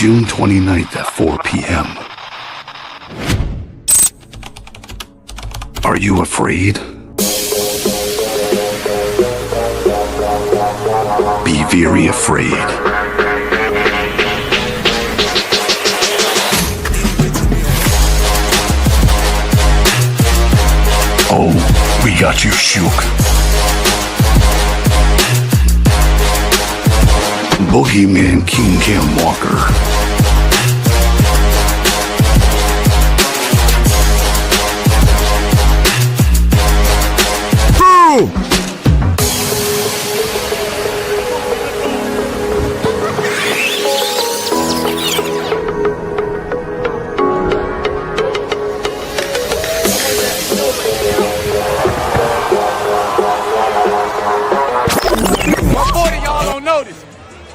June 29th at 4 p.m. Are you afraid? Be very afraid. Oh, we got you shook. Boogeyman King Cam Walker. Boom!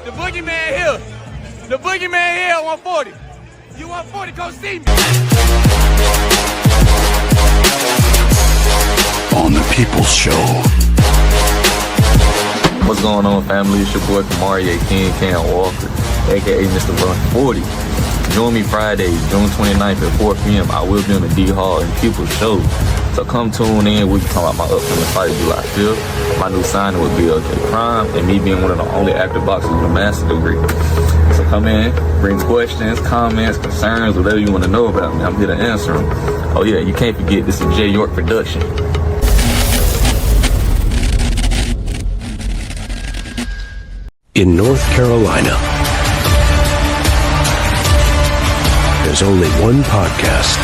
The boogeyman here. The boogeyman here at 140. You 140, come see me. On the People's Show. What's going on, family? It's your boy Kamari King Cam Walker, aka Mr. 140. Join me Friday, June 29th at 4 p.m. I will be on the D Hall and People's Show. So come tune in. We can talk about my upcoming fight July 5th. My new signing with BLJ Prime, and me being one of the only active boxers with a master's degree. So come in, bring questions, comments, concerns, whatever you want to know about me. I'm here to answer them. Oh yeah, you can't forget, this is Jay York production. In North Carolina, there's only one podcast.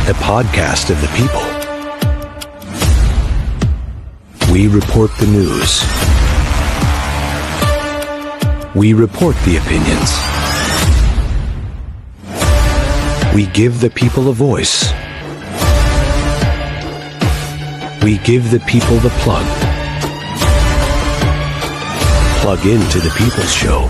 The podcast of the people. We report the news. We report the opinions. We give the people a voice. We give the people the plug. Plug into the People's Show.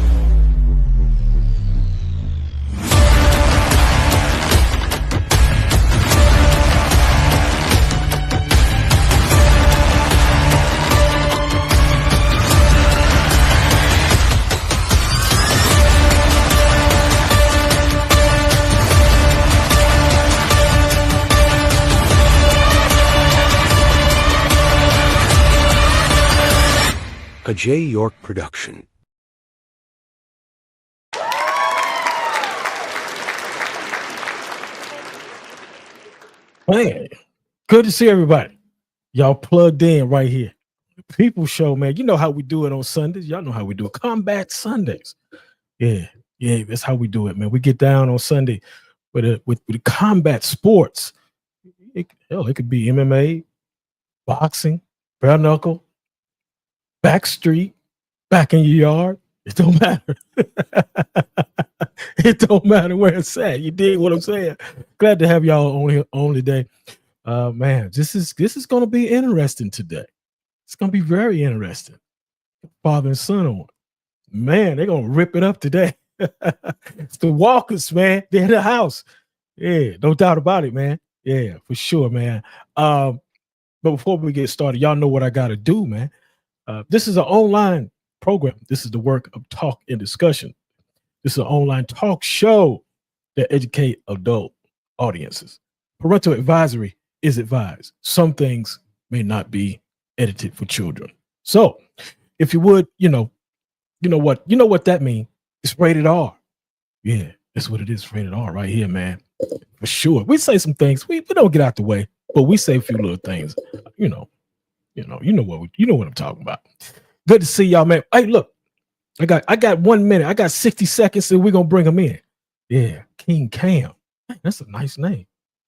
A Jay York production. Man, good to see everybody. Y'all plugged in right here. People's Show, man. You know how we do it on Sundays. Y'all know how we do it. Combat Sundays. Yeah, that's how we do it, man. We get down on Sunday with combat sports. It could be MMA, boxing, bare knuckle, backstreet, back in your yard. It don't matter. It don't matter where it's at. You dig what I'm saying? Glad to have y'all on today. Man, this is going to be interesting today. It's going to be very interesting. Father and son on. Man, they're going to rip it up today. It's the Walkers, man. They're in the house. Yeah, no doubt about it, man. Yeah, for sure, man. But before we get started, y'all know what I got to do, man. This is an online program. This is the work of talk and discussion. This is an online talk show that educate adult audiences. Parental advisory is advised. Some things may not be edited for children. So if you would, you know what that means. It's rated R. Yeah, that's what it is. Rated R right here, man. For sure. We say some things. We don't get out the way, but we say a few little things. You know what I'm talking about. Good to see y'all, man. Hey, look, I got 1 minute. I got 60 seconds, and we're gonna bring them in. Yeah, King Cam. That's a nice name.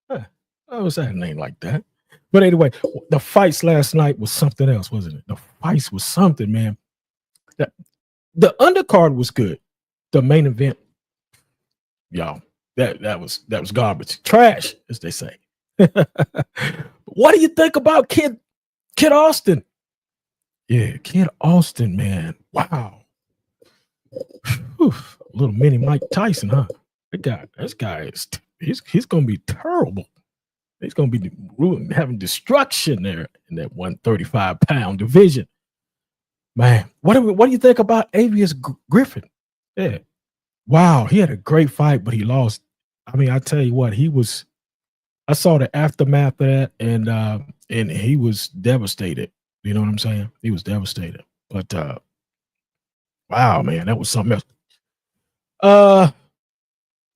I always had a name like that. But anyway, the fights last night was something else, wasn't it? The fights was something, man. The undercard was good. The main event, y'all, that was garbage, trash, as they say. What do you think about Kid Austin? Yeah, Kid Austin, man. Wow. Whew. A little mini Mike Tyson, huh? This guy is he's gonna be terrible. He's gonna be having destruction there in that 135-pound division. Man, what do you think about Avius Griffin? Yeah. Wow, he had a great fight, but he lost. I mean, I tell you what, I saw the aftermath of that, and he was devastated. You know what I'm saying? He was devastated. But wow, man, that was something else.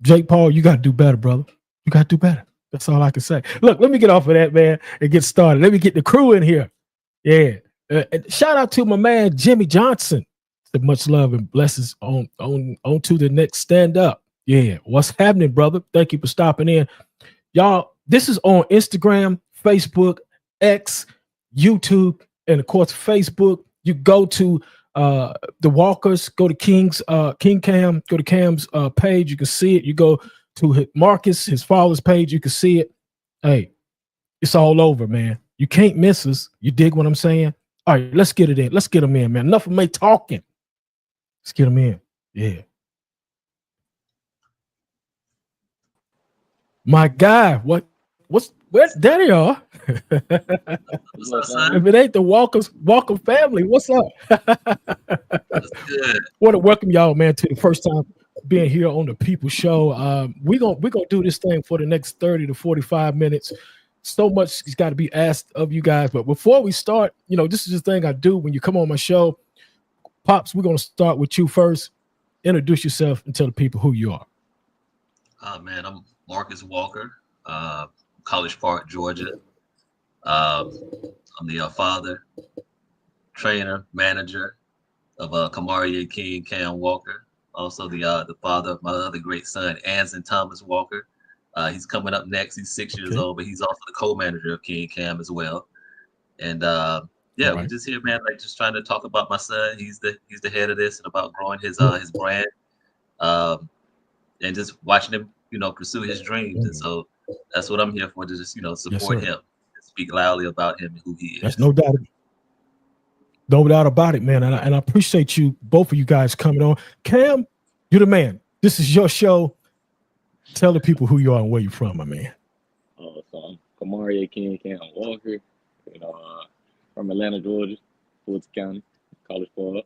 Jake Paul, you got to do better, brother. You got to do better. That's all I can say. Look, let me get off of that, man, and get started. Let me get the crew in here. Yeah. Shout out to my man Jimmy Johnson. Much love and blessings on to the next stand up. Yeah. What's happening, brother? Thank you for stopping in. Y'all, this is on Instagram, Facebook, X, YouTube, and of course, Facebook. You go to the Walkers, go to King Cam, go to Cam's page, you can see it. You go to Marcus, his father's page, you can see it. Hey, it's all over, man. You can't miss us. You dig what I'm saying? All right, let's get it in. Let's get them in, man. Enough of me talking. Let's get them in. Yeah. My guy, where there they are. If it ain't the Walker family, what's up? That's good. Want to welcome y'all, man, to the first time being here on the People Show. We're gonna do this thing for the next 30 to 45 minutes. So much has got to be asked of you guys. But before we start, this is the thing I do when you come on my show. Pops, we're gonna start with you first. Introduce yourself and tell the people who you are. Man, I'm Marcus Walker, College Park, Georgia. I'm the father, trainer, manager of Kamaria King Cam Walker. Also the father of my other great son, Anson Thomas Walker. He's coming up next. He's 6 years old, but he's also the co-manager of King Cam as well. And yeah, we're just here, man, like just trying to talk about my son. He's the head of this and about growing his brand, and just watching him, pursue his dreams. And so that's what I'm here for, to just, support him, and speak loudly about him and who he is. That's no doubt about it, man. And I appreciate you, both of you guys, coming on. Cam, you're the man. This is your show. Tell the people who you are and where you're from, my man. So I'm Kamaria King Cam Walker, from Atlanta, Georgia, Fulton County, College Park.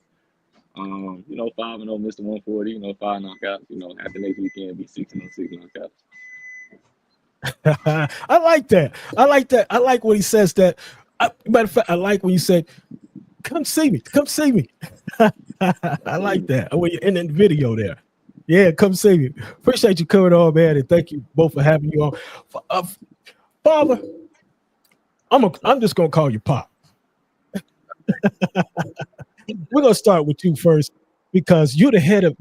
5-0, Mr. 140, 5 knockouts. After next weekend, be 6-6 knockouts. I like that. I like when he says that. Matter of fact, I like when you say, come see me. I like that. When you're in the video there. Yeah, come see me. Appreciate you coming on, man, and thank you both for having you on. Father, I'm just gonna call you Pop. We're gonna start with you first because you're the head,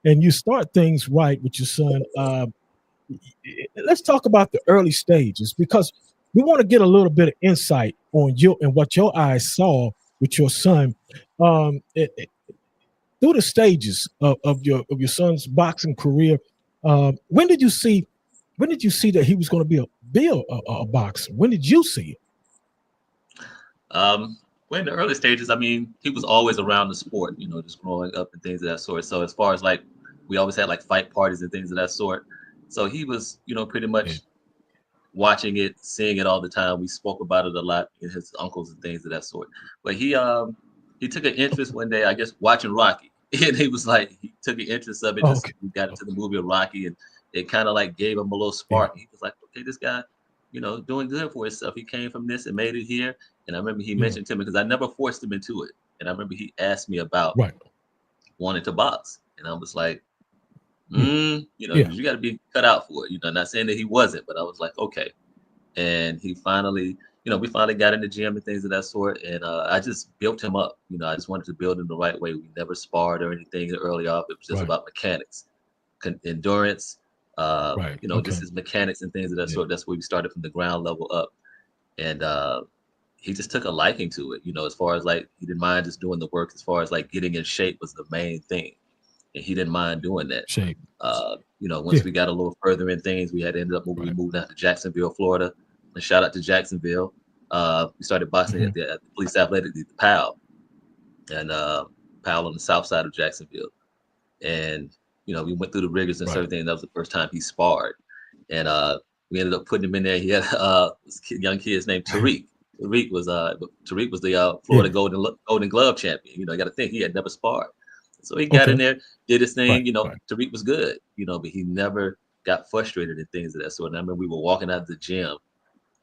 and you start things right with your son. Let's talk about the early stages because we want to get a little bit of insight on you and what your eyes saw with your son. Through the stages of your son's boxing career, when did you see that he was going to be a boxer? When did you see it? Well, in the early stages, I mean, he was always around the sport, just growing up and things of that sort. So as far as like, we always had like fight parties and things of that sort. So he was, pretty much watching it, seeing it all the time. We spoke about it a lot in his uncles and things of that sort. But he took an interest one day, I guess, watching Rocky. And he was like, he took an interest of it. We got into the movie of Rocky, and it kind of like gave him a little spark. He was like, okay, this guy, doing good for himself. He came from this and made it here. And I remember he mentioned to me, because I never forced him into it. And I remember he asked me about wanting to box. And I was like, you got to be cut out for it. Not saying that he wasn't, but I was like, okay. And he finally, we finally got in the gym and things of that sort. And I just built him up. I just wanted to build him the right way. We never sparred or anything early off. It was just about mechanics, endurance, just his mechanics and things of that sort. That's where we started from the ground level up. And he just took a liking to it, as far as like, he didn't mind just doing the work. As far as like getting in shape was the main thing. And he didn't mind doing that. Shape. Once we got a little further in things, we had ended up moving. We moved out to Jacksonville, Florida. And shout out to Jacksonville. We started boxing at the Police Athletic, the PAL, and PAL on the south side of Jacksonville. And we went through the rigors and everything. That was the first time he sparred, and we ended up putting him in there. He had this young kid named Tariq, Tariq was the Florida Golden Glove champion. You know, you got to think he had never sparred, so he got in there, did his thing. Right, You know, right. Tariq was good. You know, but he never got frustrated and things of that sort. And I remember we were walking out of the gym,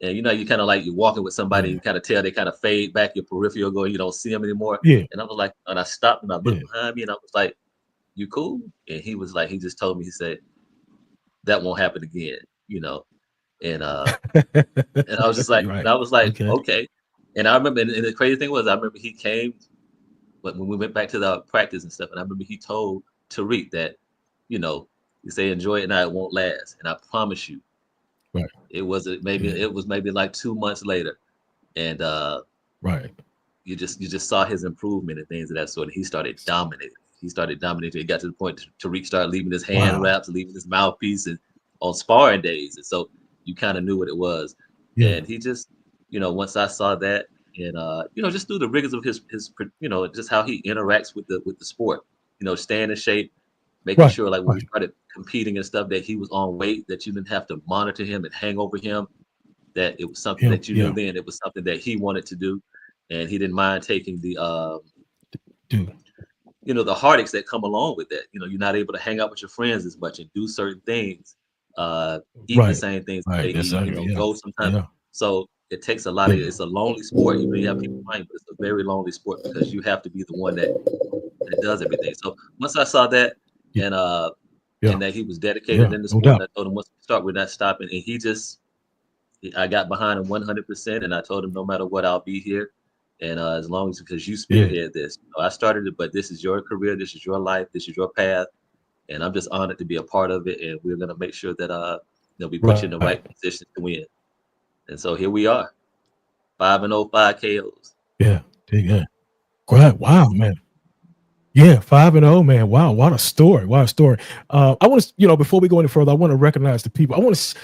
and you know, you kind of like you're walking with somebody, Yeah. you kind of tell they kind of fade back, your peripheral going, you don't see them anymore. Yeah. And I was like, and I stopped and I looked Yeah. behind me, and I was like, "You cool?" And he was like, he just told me, he said, "That won't happen again," you know. And and I was just like, Right. and I was like, Okay. okay. And I remember, and the crazy thing was, I remember he came, but when we went back to the practice and stuff, and I remember he told Tariq that, you know, he said, "Enjoy it now, it won't last." And I promise you, Right. it was maybe like 2 months later, and Right. you just saw his improvement and things of that sort. And he started dominating. He started dominating. It got to the point Tariq started leaving his hand Wow. wraps, leaving his mouthpiece, and on sparring days. And so you kind of knew what it was. Yeah. And he just, you know, once I saw that, and you know, just through the rigors of his, you know, just how he interacts with the sport, you know, staying in shape, making Right. sure like when we Right. started competing and stuff that he was on weight, that you didn't have to monitor him and hang over him, that it was something Yeah. that you knew Yeah. then it was something that he wanted to do, and he didn't mind taking the Dude. you know, the heartaches that come along with that. You know, you're not able to hang out with your friends as much and do certain things, eat the Right. same things that Right. they eat, you Exactly. know, Yeah. go sometimes. Yeah. So it takes a lot of, Yeah. it's a lonely sport. You know, you have people playing, but it's a very lonely sport because you have to be the one that does everything. So once I saw that, Yeah. and Yeah. that he was dedicated Yeah. in the No sport, doubt. and I told him once we start, we're not stopping. And I got behind him 100%, and I told him no matter what, I'll be here. And as long as, because you Yeah. spearhead this, you know, I started it, but this is your career, this is your life, this is your path, and I'm just honored to be a part of it. And we're gonna make sure that we put you in the Right. right position to win. And so here we are, 5-0, 5 KOs. Yeah. Yeah. Great. Wow, man. Yeah, 5-0, man. Wow, what a story. What a story. I want to, you know, before we go any further, I want to recognize the people. I want to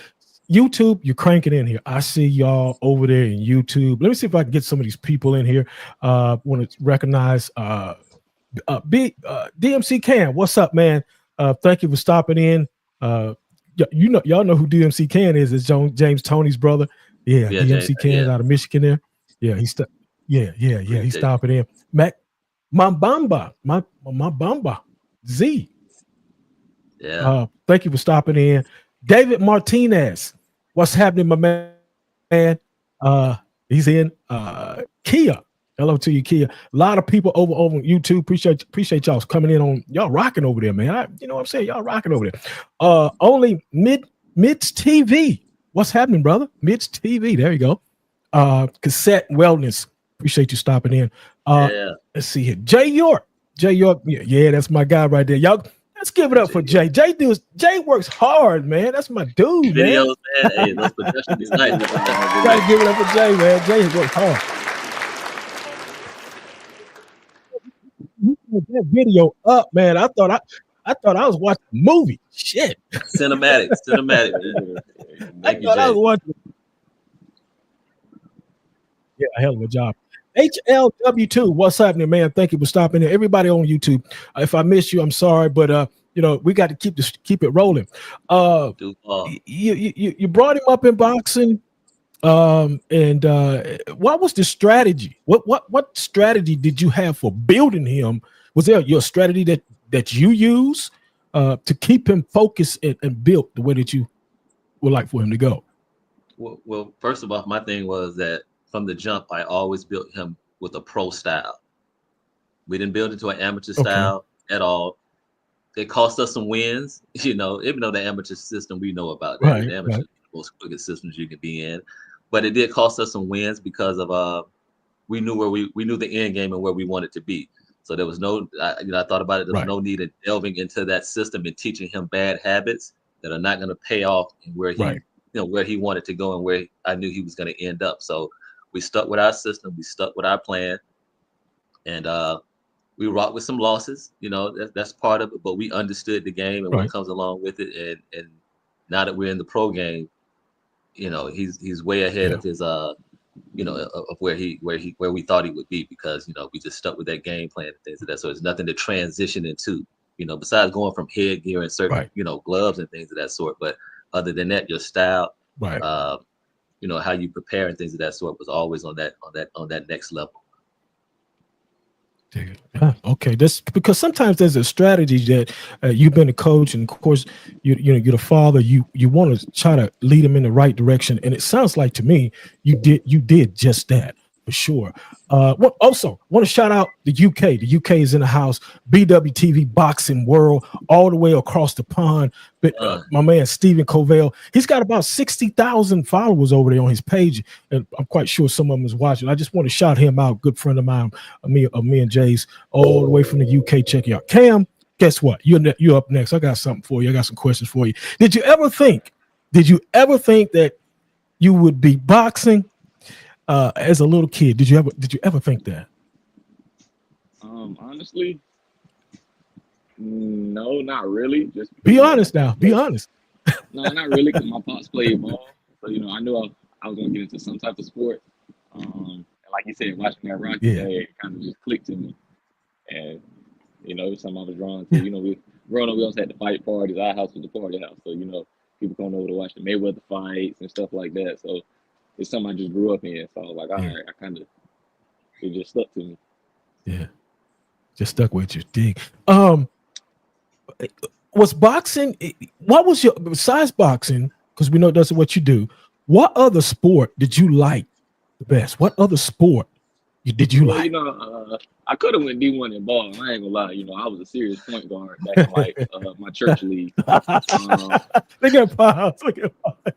YouTube, you're cranking in here. I see y'all over there in YouTube. Let me see if I can get some of these people in here. Want to recognize DMC Can. What's up, man? Thank you for stopping in. You know, y'all know who DMC Can is. It's James Tony's brother. Yeah, Yeah, DMC James, Can yeah. out of Michigan there. Yeah, he's he's Appreciate it. stopping in. Mac Mambamba, my Bamba Z. Yeah. Thank you for stopping in. David Martinez, what's happening, my man? He's in Kia. Hello to you, Kia. A lot of people over on YouTube. Appreciate y'all coming in on y'all rocking over there, man. You know what I'm saying? Y'all rocking over there. Only Mid's TV. What's happening, brother? Mid's TV. There you go. Cassette Wellness. Appreciate you stopping in. Yeah. Let's see here. Jay York. Yeah, that's my guy right there. Y'all, let's give it up for Jay. Jay works hard, man. That's my dude, man. Videos, man. Hey, those production is nice. Gotta give it up for Jay, man. Jay has worked hard. You put that video up, man. I thought I was watching a movie. Shit. Cinematic, man. I thought I was watching. Yeah, a hell of a job. HLW2, what's happening, man? Thank you for stopping in. Everybody on YouTube. If I missed you, I'm sorry, but you know, we got to keep it rolling. You brought him up in boxing. And what was the strategy? What strategy did you have for building him? Was there your strategy that you use to keep him focused and built the way that you would like for him to go? Well, first of all, my thing was that from the jump, I always built him with a pro style. We didn't build into an amateur style at all. It cost us some wins, you know, even though the amateur system we know about that. Right, the amateur right. most quickest systems you can be in. But it did cost us some wins because of we knew we knew the end game and where we wanted to be. So there was no, I thought about it. There was no need in delving into that system and teaching him bad habits that are not going to pay off and where he, where he wanted to go and where I knew he was going to end up. So we stuck with our system, we stuck with our plan, and we rocked with some losses. You know, that's part of it. But we understood the game and what comes along with it. And now that we're in the pro game, you know, he's way ahead of his you know, of where we thought he would be, because, you know, we just stuck with that game plan and things like that. So it's nothing to transition into, you know, besides going from headgear and certain, you know, gloves and things of that sort. But other than that, your style, how you prepare and things of that sort was always on that next level. Yeah, okay, that's because sometimes there's a strategy that you've been a coach, and of course you're the father. You want to try to lead them in the right direction, and it sounds like to me you did just that for sure. Also want to shout out the UK. The UK is in the house. BWTV Boxing World, all the way across the pond. But my man Stephen Covell, he's got about 60,000 followers over there on his page, and I'm quite sure some of them is watching. I just want to shout him out. Good friend of mine, me and Jay's, all the way from the UK. Check it out. Cam, guess what? You're up next. I got something for you. I got some questions for you. Did you ever think that you would be boxing as a little kid? Did you ever think that? Honestly, no, not really. Just be honest now. Be honest. No, not really, because my pops played ball, so I knew I was gonna get into some type of sport. And like you said, watching that Rocky, it kind of just clicked to me, and it was something I was drawn to. We growing up, we always had the fight parties. Our house was the party house, so people come over to watch the Mayweather fights and stuff like that. So it's something I just grew up in. So I was like, all right, it just stuck to me. Yeah, just stuck with you. Dig. Was boxing? What was your besides boxing? Because we know that's what you do. What other sport did you like the best? What other sport did you like? I could have went D1 in ball. I ain't gonna lie. I was a serious point guard back in my church league. Look at Pop. Look at Pop.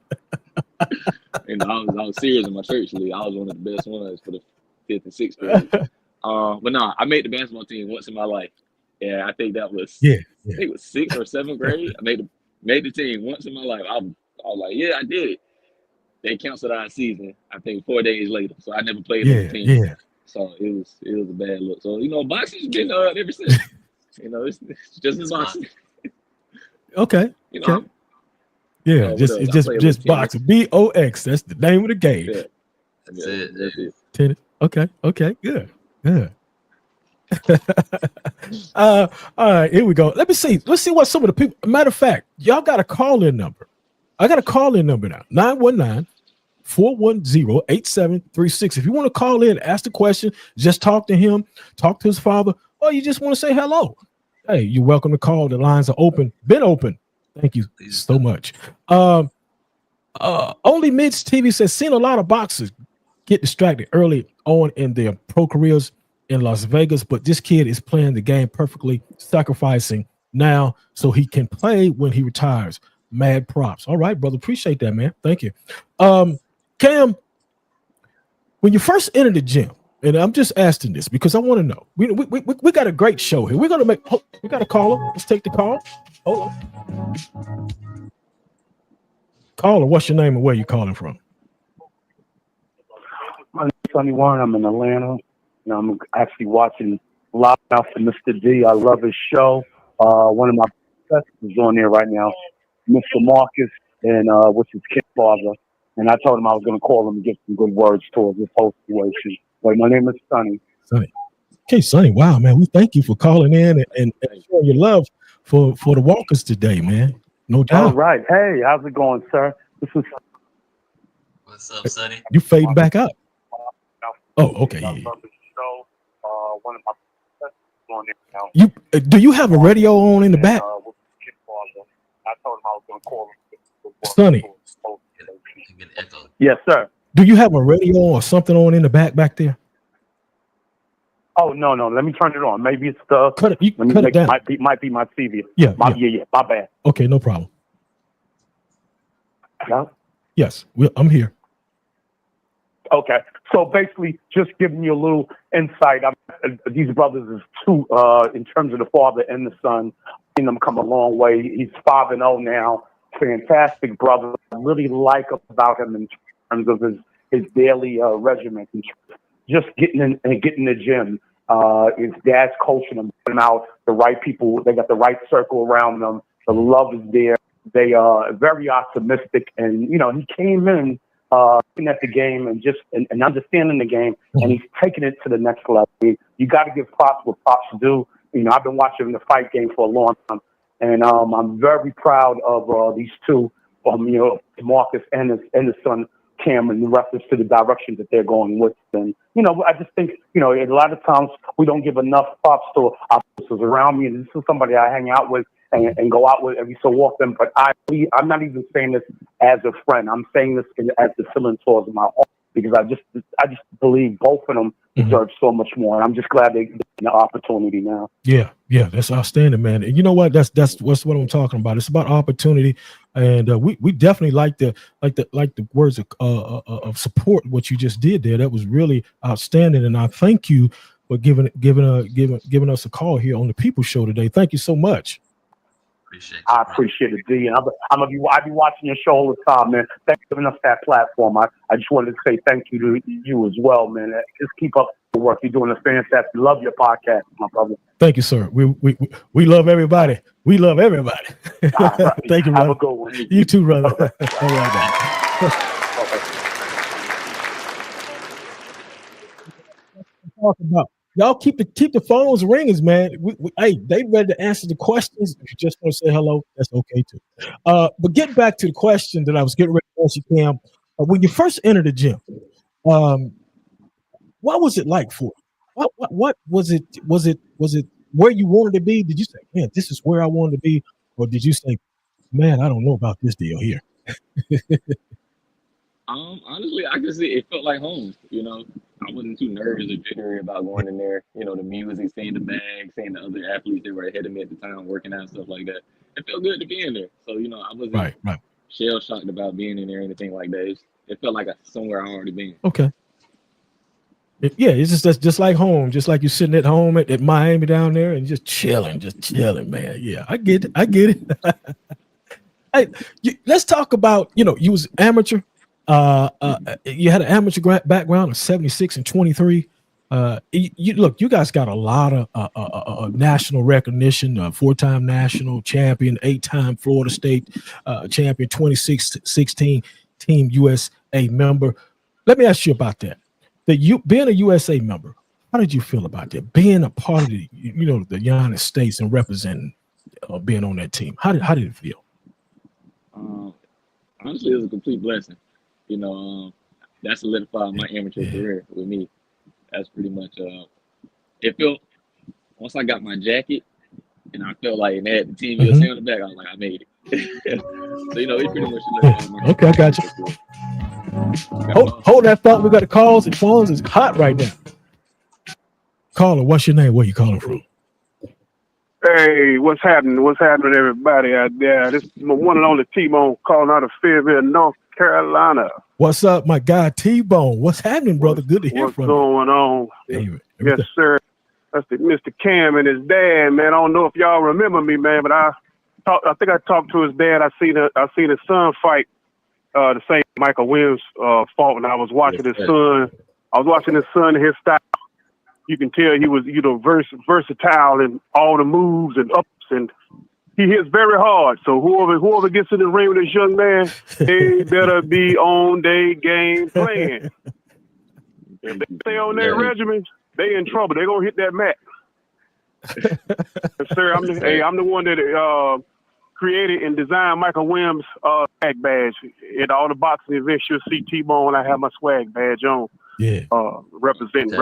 I was serious in my church league. I was one of the best ones for the 5th and 6th grade. But no, I made the basketball team once in my life. Yeah, I think that was I think it was 6th or 7th grade. I made the team once in my life. I was like, yeah, I did it. They canceled our season, I think 4 days later. So I never played on the team. Yeah. So it was a bad look. So boxing's been ever since. It's just boxing. Okay. Okay. Yeah, just boxing. BOX. That's the name of the game. Yeah. That's it. Tennis. Okay. Good. All right, here we go. Let's see what some of the people. Matter of fact, y'all got a call-in number. I got a call-in number now. 919-410-8736. If you want to call in, ask the question, just talk to him, talk to his father, or you just want to say hello. Hey, you're welcome to call. The lines are open. Been open. Thank you so much. Only Mids TV says, seen a lot of boxers get distracted early on in their pro careers in Las Vegas, but this kid is playing the game perfectly, sacrificing now so he can play when he retires. Mad props. All right, brother. Appreciate that, man. Thank you. Cam, when you first entered the gym, and I'm just asking this because I want to know. We got a great show here. We're gonna make. We got a caller. Let's take the call. Hold on. Caller, what's your name and where you calling from? My name's Sonny Warren. I'm in Atlanta. And I'm actually watching live now for Mr. D. I love his show. One of my best is on there right now, Mr. Marcus, and which is Kid's father. And I told him I was going to call him and give some good words towards this whole situation. But my name is Sonny. Sonny. Okay, Sonny. Wow, man. We thank you for calling in and showing your love for the Walkers today, man. No doubt. All right. Hey, how's it going, sir? What's up, Sonny? You fading back up. Oh, okay. Yeah. One of my best on there now. Do you have a radio on in the back? I told him I was going to call him. Sonny. Yes, sir. Do you have a radio or something on in the back there? Oh, no. Let me turn it on. Maybe it's the cut it down. Might be my TV. Yeah. My bad. Okay, no problem. Yeah. Yes, I'm here. Okay, so basically, just giving you a little insight. These brothers is two in terms of the father and the son. Seen them come a long way. He's 5-0 now. Fantastic brother. I really like about him in terms of his daily regimen. Just getting in and getting in the gym. His dad's coaching him, putting out the right people. They got the right circle around them. The love is there. They are very optimistic, and he came in looking at the game and just and understanding the game, and he's taking it to the next level. You got to give props what props do. I've been watching the fight game for a long time, and I'm very proud of these two, Marcus and his son Cam in reference to the direction that they're going with. And, I just think, a lot of times we don't give enough props to our officers around me. And this is somebody I hang out with and go out with every so often. But I'm not even saying this as a friend. I'm saying this as the feeling towards my heart, because I just believe both of them deserve so much more. And I'm just glad they get the opportunity now. Yeah, that's outstanding, man. And you know what? That's what I'm talking about. It's about opportunity, and we definitely like the words of support. What you just did there, that was really outstanding, and I thank you for giving us a call here on the People Show today. Thank you so much. I appreciate it, D. And I be watching your show all the time, man. Thanks for giving us that platform. I just wanted to say thank you to you as well, man. Just keep up the work you're doing. It's fantastic. Love your podcast, my brother. Thank you, sir. We love everybody. We love everybody. Right. Thank you, brother. Have a good one. You too, brother. All right, talk about. Y'all keep the phones ringing, man. Hey, they ready to answer the questions. If you just want to say hello, that's okay too. But getting back to the question that I was getting ready to ask you, Cam, when you first entered the gym, what was it like for you? What was it? Was it where you wanted to be? Did you say, man, this is where I wanted to be, or did you say, man, I don't know about this deal here? Honestly, I could say it felt like home. I wasn't too nervous or jittery about going in there. The music, seeing the bag, seeing the other athletes that were ahead of me at the time, working out, stuff like that. It felt good to be in there. So, I wasn't right. shell shocked about being in there or anything like that. It felt like somewhere I already been. Okay. It's just like home, just like you're sitting at home at Miami down there and just chilling, man. Yeah, I get it. Hey, let's talk about, you was amateur. You had an amateur background of 76 and 23. You guys got a lot of national recognition, 4-time national champion, 8-time Florida State champion, 2016 Team USA member. Let me ask you about that. Being a USA member, how did you feel about that? Being a part of the United States and representing, being on that team. How did it feel? Honestly, it was a complete blessing. That solidified my amateur career with me. That's pretty much it felt, once I got my jacket and I felt like and had the Team USA on the back, I was like, I made it. So it pretty much solidified my okay, I got you. Hold that thought. We got the calls. The phones is hot right now. Caller, what's your name? Where you calling from? Hey, what's happening? What's happening, everybody out there? This is my one and only T-Bone calling out of Fayetteville, North Carolina. What's up, my guy T-Bone? What's happening, brother? Good to hear from you. What's going on? Hey, yes, sir. That's Mr. Cam and his dad, man. I don't know if y'all remember me, man, but I think I talked to his dad. I seen his son fight the same Michael Williams fought, and I was watching his son. I was watching his son and his style. You can tell he was, versatile in all the moves and ups, and he hits very hard. So whoever gets in the ring with this young man, they better be on their game plan. If they stay on their regimen, they in trouble. They gonna hit that mat. Yes, sir, I'm the one that created and designed Michael Williams' swag badge. At all the boxing events, you'll see T-Bone. I have my swag badge on. Yeah. Representing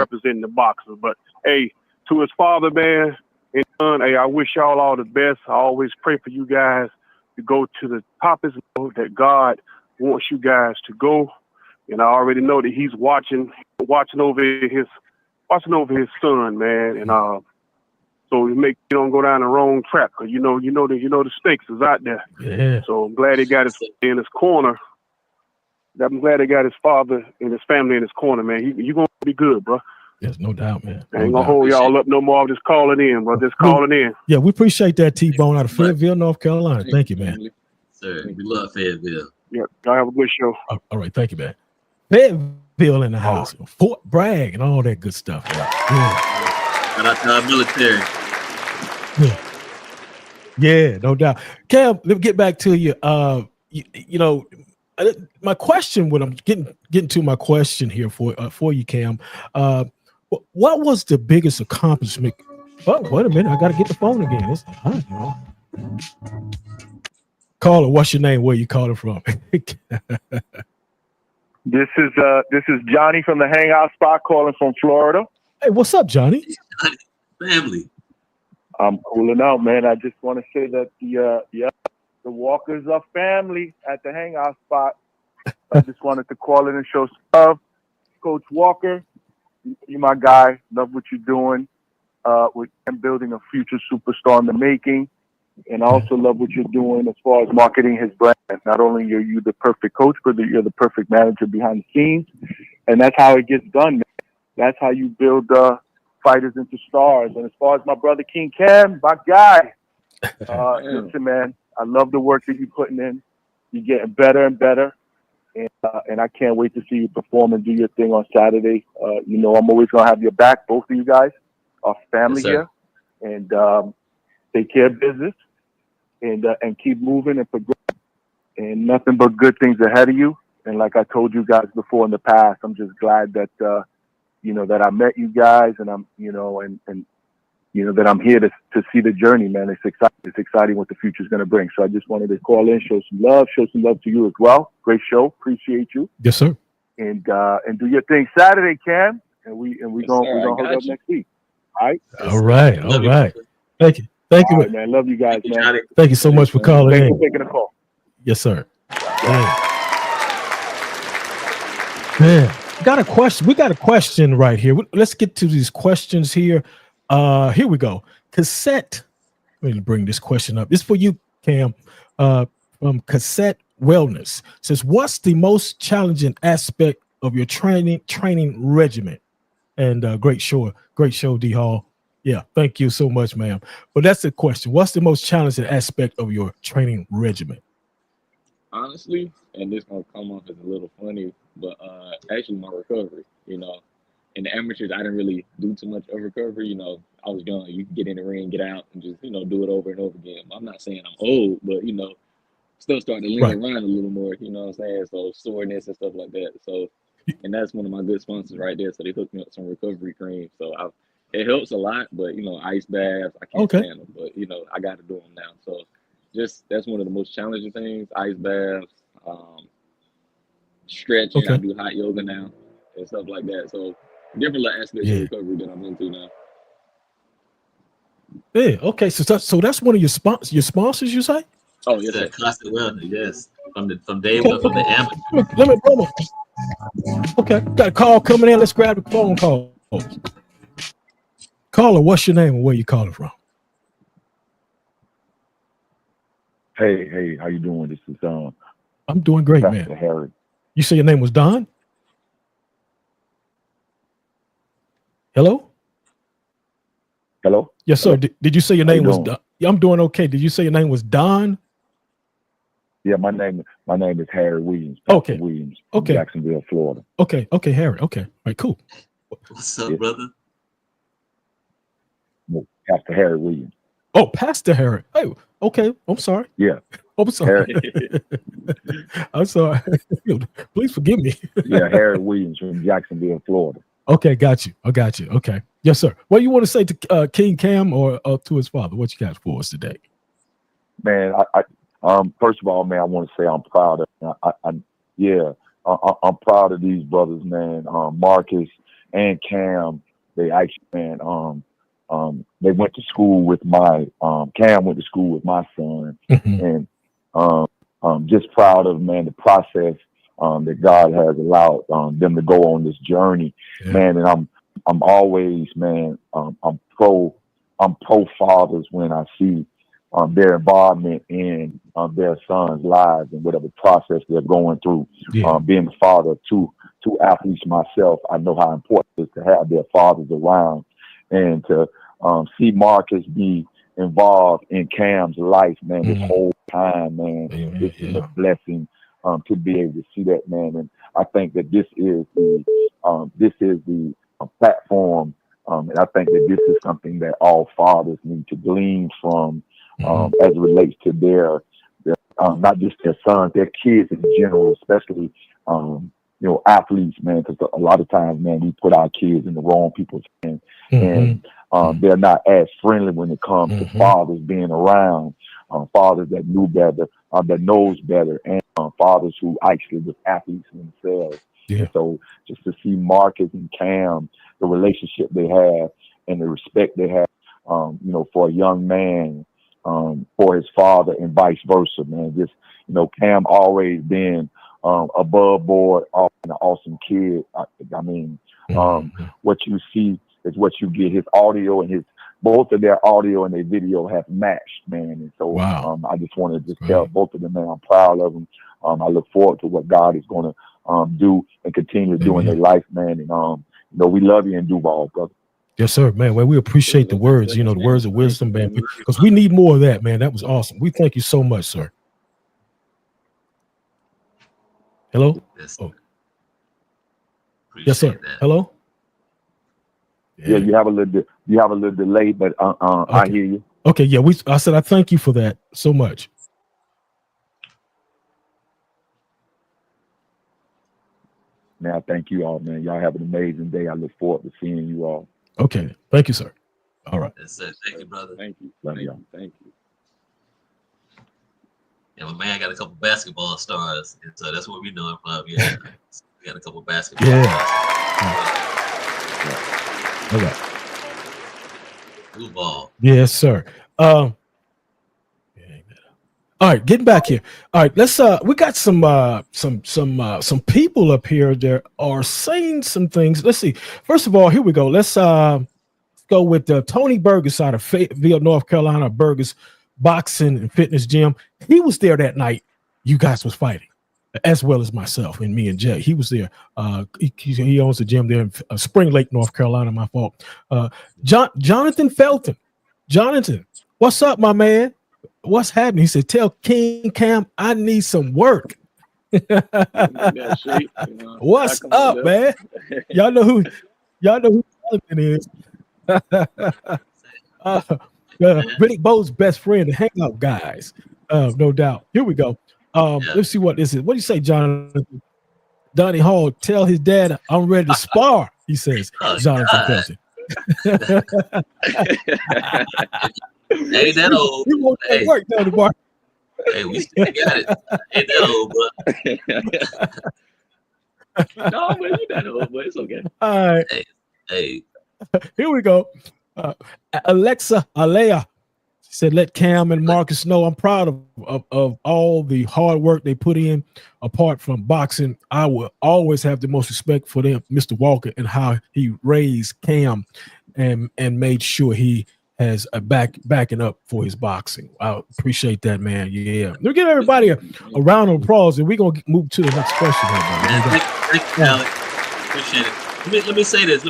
the boxer. But hey, to his father, man, and son, hey, I wish y'all all the best. I always pray for you guys to go to the top that God wants you guys to go. And I already know that he's watching over his son, man. And so you don't go down the wrong track, because you know the stakes is out there. Yeah. So I'm glad he got in his corner. I'm glad they got his father and his family in his corner, man. You gonna be good, bro. Yes, no doubt, man. I ain't gonna hold y'all up no more. I'm just calling in, bro. Just calling in. Yeah, we appreciate that, T-Bone, out of Fayetteville, North Carolina. Thank you, man. Sir, we love Fayetteville. Yeah, y'all have a good show. All right, thank you, man. Fayetteville in the house, Fort Bragg, and all that good stuff. Yeah. Shout out to our military. Yeah, no doubt. Cam, let me get back to you. My question, when I'm getting to my question here for you, Cam, what was the biggest accomplishment? Oh, wait a minute, I got to get the phone again. It's hot, Caller, what's your name? Where you calling from? This is Johnny from the Hangout Spot calling from Florida. Hey, what's up, Johnny? Family. I'm cooling out, man. I just want to say that the Walkers are family at the Hangout Spot. I just wanted to call in and show some love. Coach Walker, you're my guy. Love what you're doing with and building a future superstar in the making. And I also love what you're doing as far as marketing his brand. Not only are you the perfect coach, but you're the perfect manager behind the scenes. And that's how it gets done, man. That's how you build fighters into stars. And as far as my brother King Cam, my guy, listen, man, I love the work that you're putting in. You're getting better and better. And I can't wait to see you perform and do your thing on Saturday. You know, I'm always going to have your back, both of you guys, our family here. And take care of business and keep moving and progressing. And nothing but good things ahead of you. And like I told you guys before in the past, I'm just glad that, that I met you guys and I'm, that I'm here to see the journey, man. It's exciting. It's exciting what the future is going to bring. So I just wanted to call in, show some love to you as well. Great show. Appreciate you. Yes, sir. And do your thing Saturday, Cam. And we gonna hook up next week. All right. All right. Thank you. Thank you, right, man. Love you guys, man. Thank you so much for calling in. Thanks for taking the call. Yes, sir. Man, got a question. We got a question right here. Let's get to these questions here. Here we go. Cassette. Let me bring this question up. This is for you, Cam. From Cassette Wellness. Says, what's the most challenging aspect of your training regimen? And great show, D Hall. Yeah, thank you so much, ma'am. But that's the question. What's the most challenging aspect of your training regimen? Honestly, and this gonna come off as a little funny, but actually my recovery, in the amateurs, I didn't really do too much of recovery. I was young. You can get in the ring, get out, and just, do it over and over again. I'm not saying I'm old, but, still starting to linger around a little more, you know what I'm saying? So soreness and stuff like that. So, and that's one of my good sponsors right there. So they hooked me up some recovery cream. So it helps a lot, but, ice baths, I can't stand them, but, I got to do them now. So that's one of the most challenging things, ice baths, stretching. I do hot yoga now and stuff like that. So different little aspects of recovery that I'm into now. Yeah, okay. So that's one of your sponsors, you say? Oh, yes, sir. Constant Wellness, yes. From day one, from the amateur. Let me. Okay, got a call coming in. Let's grab the phone call. Caller, what's your name and where you calling from? Hey, how you doing? This is I'm doing great, Pastor man. Harry. You say your name was Don? Hello? Hello? Yes, sir. Did you say your name was doing? Don? I'm doing okay. Did you say your name was Don? Yeah, my name is Harry Williams. Okay. Williams. Okay. Jacksonville, Florida. Okay, Harry. Okay. All right, cool. What's up, brother? No, Pastor Harry Williams. Oh, Pastor Harry. Oh, okay. I'm sorry. Yeah. I'm sorry. I'm sorry. Please forgive me. Yeah, Harry Williams from Jacksonville, Florida. Okay, got you. I got you. Okay. Yes, sir. What do you want to say to King Cam or to his father? What you got for us today? Man, first of all, man, I want to say I'm proud of I'm proud of these brothers, man. Marcus and Cam, they actually, man, they went to school with my Cam went to school with my son, and just proud of, man, the process that God has allowed them to go on this journey, man. And I'm always, man, I'm pro fathers when I see their involvement in their sons' lives and whatever process they're going through. Being the father of two athletes myself, I know how important it is to have their fathers around, and to see Marcus be involved in Cam's life, man, this whole time, man. It's been a blessing to be able to see that, man. And I think that this is the platform, and I think that this is something that all fathers need to glean from, as it relates to their not just their sons, their kids in general, especially athletes, man. Because a lot of times, man, we put our kids in the wrong people's hands, and they're not as friendly when it comes to fathers being around, fathers that knew better, that knows better, and fathers who actually were athletes themselves. Yeah. So just to see Marcus and Cam, the relationship they have and the respect they have, for a young man, for his father and vice versa, man. Just, Cam always been above board, an awesome kid. What you see is what you get. His audio and both of their audio and their video have matched, man. And so I just want to just tell both of them, man, I'm proud of them. I look forward to what God is going to do and continue to do in their life, man. And, we love you in Duval, brother. Yes, sir, man. Well, we appreciate the words, the words of wisdom, man, because we need more of that, man. That was awesome. We thank you so much, sir. Hello? Yes, sir. Hello? Yeah, you have a little delay, but Okay. I hear you. Okay, yeah, I said I thank you for that so much. Man, I thank you all, man. Y'all have an amazing day. I look forward to seeing you all. Okay, thank you, sir. All right. Yes, sir. Thank you, brother. Thank you. Love y'all. Thank you. Yeah, my man got a couple basketball stars, and so that's what we're doing from. Yeah, we got a couple basketball stars. All right. Duval. Yes, sir. All right, getting back here. All right, let's we got some people up here that are saying some things. Let's see. First of all, here we go. Let's go with Tony Burgess out of Fayetteville, North Carolina. Burgess Boxing and Fitness Gym. He was there that night you guys was fighting, as well as myself and me and Jay. He was there. He owns a gym there in Spring Lake, North Carolina. My fault. Jonathan Felton. Jonathan, what's up, my man? What's happening? He said, tell King Cam I need some work. What's up, man? Y'all know who Jonathan is. Billy Bo's best friend, the hangout guys. No doubt. Here we go. Let's see what this is. What do you say, Jonathan? Donnie Hall, tell his dad I'm ready to spar, he says. Jonathan Felton. Ain't that old? You want that work, Donnie Bar. Hey, we still got it. Ain't that old, but No, but you're not old, but it's okay. All right. Hey. Here we go. Alexa Alea said, let Cam and Marcus know I'm proud of all the hard work they put in. Apart from boxing, I will always have the most respect for them, Mr. Walker, and how he raised Cam and made sure he has a backing up for his boxing. I appreciate that, man. Yeah. We'll give everybody a round of applause, and we're going to move to the next question. Thank you, Alex. Appreciate it. Let me say this.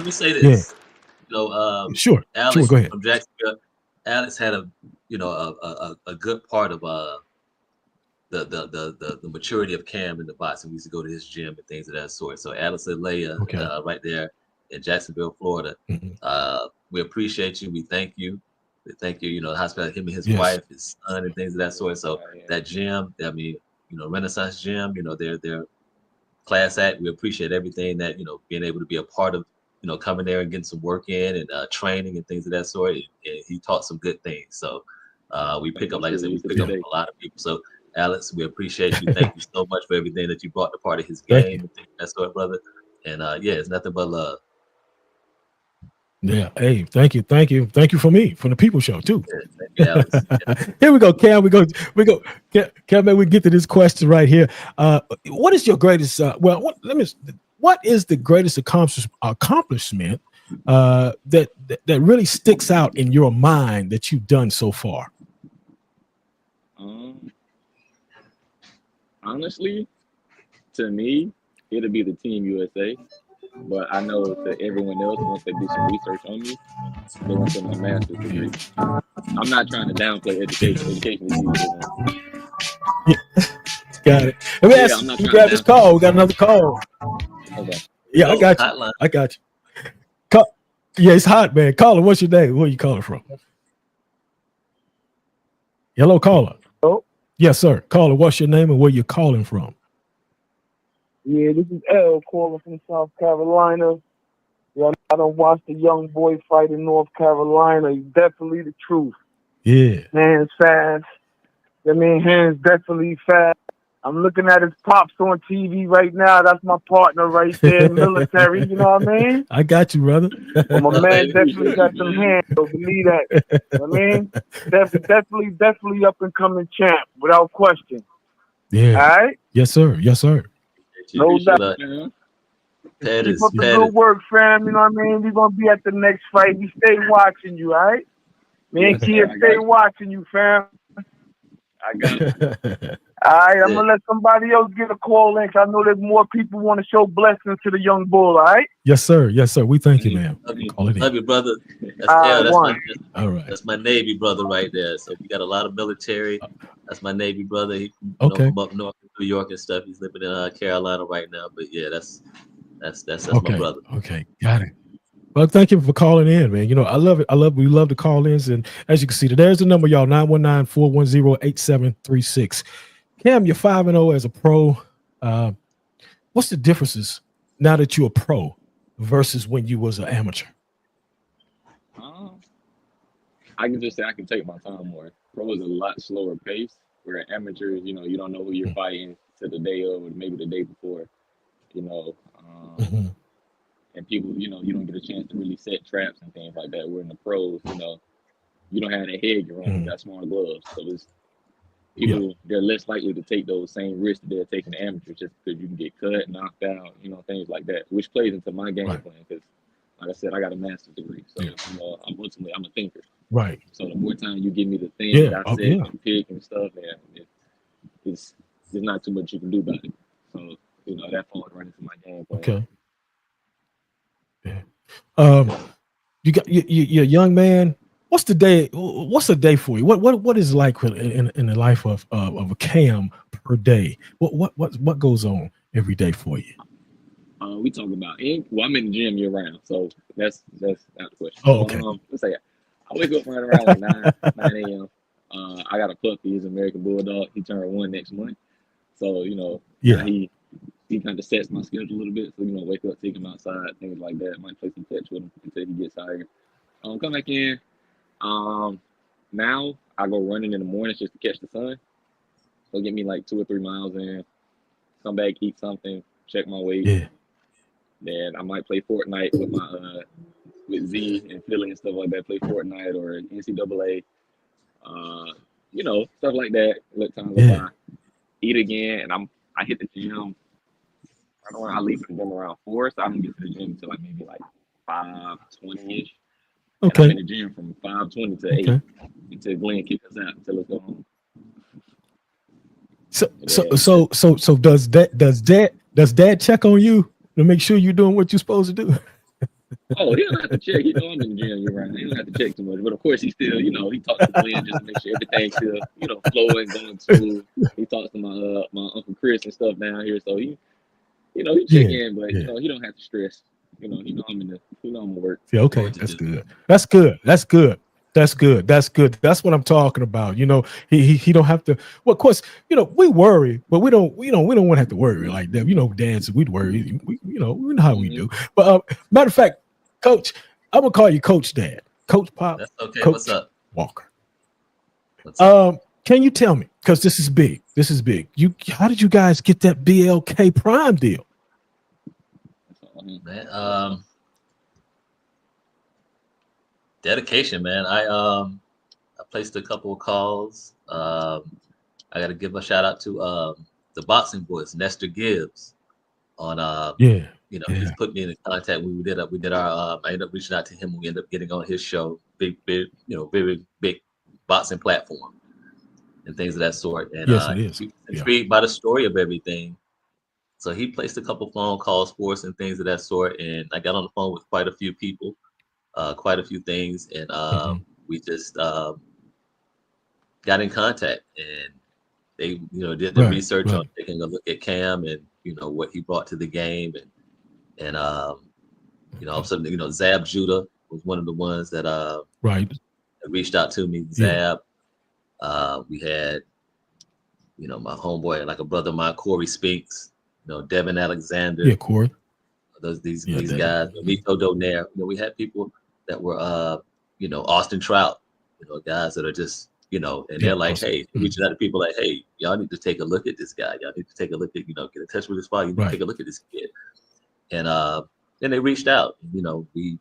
Yeah. Sure. Alex go ahead. From Jacksonville. Alex had a good part of the maturity of Cam in the boxing. We used to go to his gym and things of that sort. So Alex and Leia, right there in Jacksonville, Florida. Mm-hmm. We appreciate you. We thank you. The hospital, him and his wife, his son, and things of that sort. So that gym, Renaissance Gym, they're class act. We appreciate everything that, being able to be a part of, coming there and getting some work in and training and things of that sort. And he taught some good things. So we pick up, like I said, we pick up a lot of people. So Alex, we appreciate you. Thank you so much for everything that you brought to part of his game and things of that sort, brother. And it's nothing but love. Yeah. Hey, thank you for me, from the People Show too. Yeah, Here we go, Cam. We go. Cam, man, we get to this question right here. What is your greatest? What is the greatest accomplishment that really sticks out in your mind that you've done so far? Honestly, to me, it'll be the Team USA. But I know that everyone else, once they do some research on me, they want to my master's degree. I'm not trying to downplay education. Education is easy. Got it. Let me ask you, grab this call. We got another call. Okay. Yeah, I got you. Hotline. I got you. Yeah, it's hot, man. Caller, what's your name? Where are you calling from? Hello, caller. Oh. Yes, sir. Caller, what's your name and where you calling from? Yeah, this is L calling from South Carolina. Yeah, I don't watch the young boy fight in North Carolina. He's definitely the truth. Yeah. Hands fast. Hands definitely fast. I'm looking at his pops on TV right now. That's my partner right there, military. You know what I mean? I got you, brother. But my man definitely got some hands. So believe that. You know what I mean, definitely up and coming champ without question. Yeah. All right. Yes, sir. Yes, sir. No doubt. That Keep is up the good work, fam. You know what I mean? We're gonna be at the next fight. We stay watching you, all right? Me and Kia stay watching you, fam. I got it. All right, I'm gonna let somebody else get a call in. 'Cause I know there's more people want to show blessings to the young bull. All right. Yes, sir. Yes, sir. We thank you, man. Love you, brother. That's my Navy brother right there. So we got a lot of military. That's my Navy brother. He Okay. from up north in New York and stuff. He's living in Carolina right now. But yeah, that's Okay. my brother. Okay. Got it. Well, thank you for calling in, man. You know, I love it. We love the call-ins. And as you can see, there's the number, y'all, 919-410-8736. Cam, you're 5-0 as a pro. What's the differences now that you're a pro versus when you was an amateur? I can just say I can take my time more. Pro is a lot slower pace, where amateurs, you know, you don't know who you're fighting to the day of or maybe the day before, you know. And people, you know, you don't get a chance to really set traps and things like that. Where in the pros, you know, you don't have that head you're on, you got smaller gloves. So it's people, they're less likely to take those same risks that they're taking the amateurs just because you can get cut, knocked out, you know, things like that, which plays into my game plan because, like I said, I got a master's degree. So, you know, I'm a thinker. Right. So the more time you give me to think, dissect, and pick and stuff, man, there's not too much you can do about it. So, you know, that falls right into my game plan. Okay. Yeah. You got you're a young man. What's the day? What's a day for you? What is like in the life of a Cam per day? What goes on every day for you? We talk about well, I'm in the gym year round, so that's out the question. Oh, okay. Let's say I wake up right around like 9 a.m. I got a puppy. He's an American Bulldog. He turned 1 next month, so you know, he kind of sets my schedule a little bit. So you know, wake up, take him outside, things like that. Might play some touch with him until he gets tired. Come back in. Now I go running in the mornings just to catch the sun. So get me like 2 or 3 miles in. Come back, eat something, check my weight. Yeah. Then I might play Fortnite with my with Z and Philly and stuff like that. Play Fortnite or NCAA. You know, stuff like that. Let time go by. Eat again, and I hit the gym. I don't know. I leave the gym around 4, so I don't get to the gym until like maybe like 5:20ish. Okay. I'm in the gym from 5:20 to 8 until Glenn kicks us out until it's go home. So does dad check on you to make sure you're doing what you're supposed to do? Oh, he don't have to check. You know, I'm in the gym year round. He don't have to check too much. But of course, he still, you know, he talks to Glenn just to make sure everything's still, you know, flowing, going smooth. He talks to my Uncle Chris and stuff down here. So he, you know, he check in, but you know, he don't have to stress. You know, I'm gonna work. Yeah, okay, that's good. That's good. That's good. That's good. That's good. That's what I'm talking about. You know, he don't have to. Well, of course, you know, we worry, but we don't want to have to worry like that. You know, dads, we'd worry. We know how we do. But matter of fact, Coach, I'm gonna call you Coach Dad, Coach Pop. That's okay. Coach What's up, Walker? Can you tell me, because this is big. This is big. How did you guys get that BLK Prime deal? Man, dedication, man. I placed a couple of calls. I got to give a shout out to the boxing boys, Nestor Gibbs, on you know, he's put me in contact. We did our I ended up reaching out to him. We ended up getting on his show, big, you know, very big boxing platform and things of that sort. And yes, it is. He was intrigued by the story of everything. So he placed a couple phone calls for us and things of that sort. And I got on the phone with quite a few people, quite a few things. And we just got in contact, and they, you know, did the research on taking a look at Cam and, you know, what he brought to the game. And you know, all of a sudden, you know, Zab Judah was one of the ones that reached out to me. Zab. We had, you know, my homeboy, like a brother of mine, Corey Spinks, you know, Devin Alexander. Yeah, Corey. These guys, Mito Donaire. You know, we had people that were, you know, Austin Trout, you know, guys that are just, you know, and Yeah, they're like, awesome. hey, reaching out to people like, hey, y'all need to take a look at this guy. Y'all need to take a look at, you know, get in touch with this father. You need Right. to take a look at this kid. And then they reached out. You know, we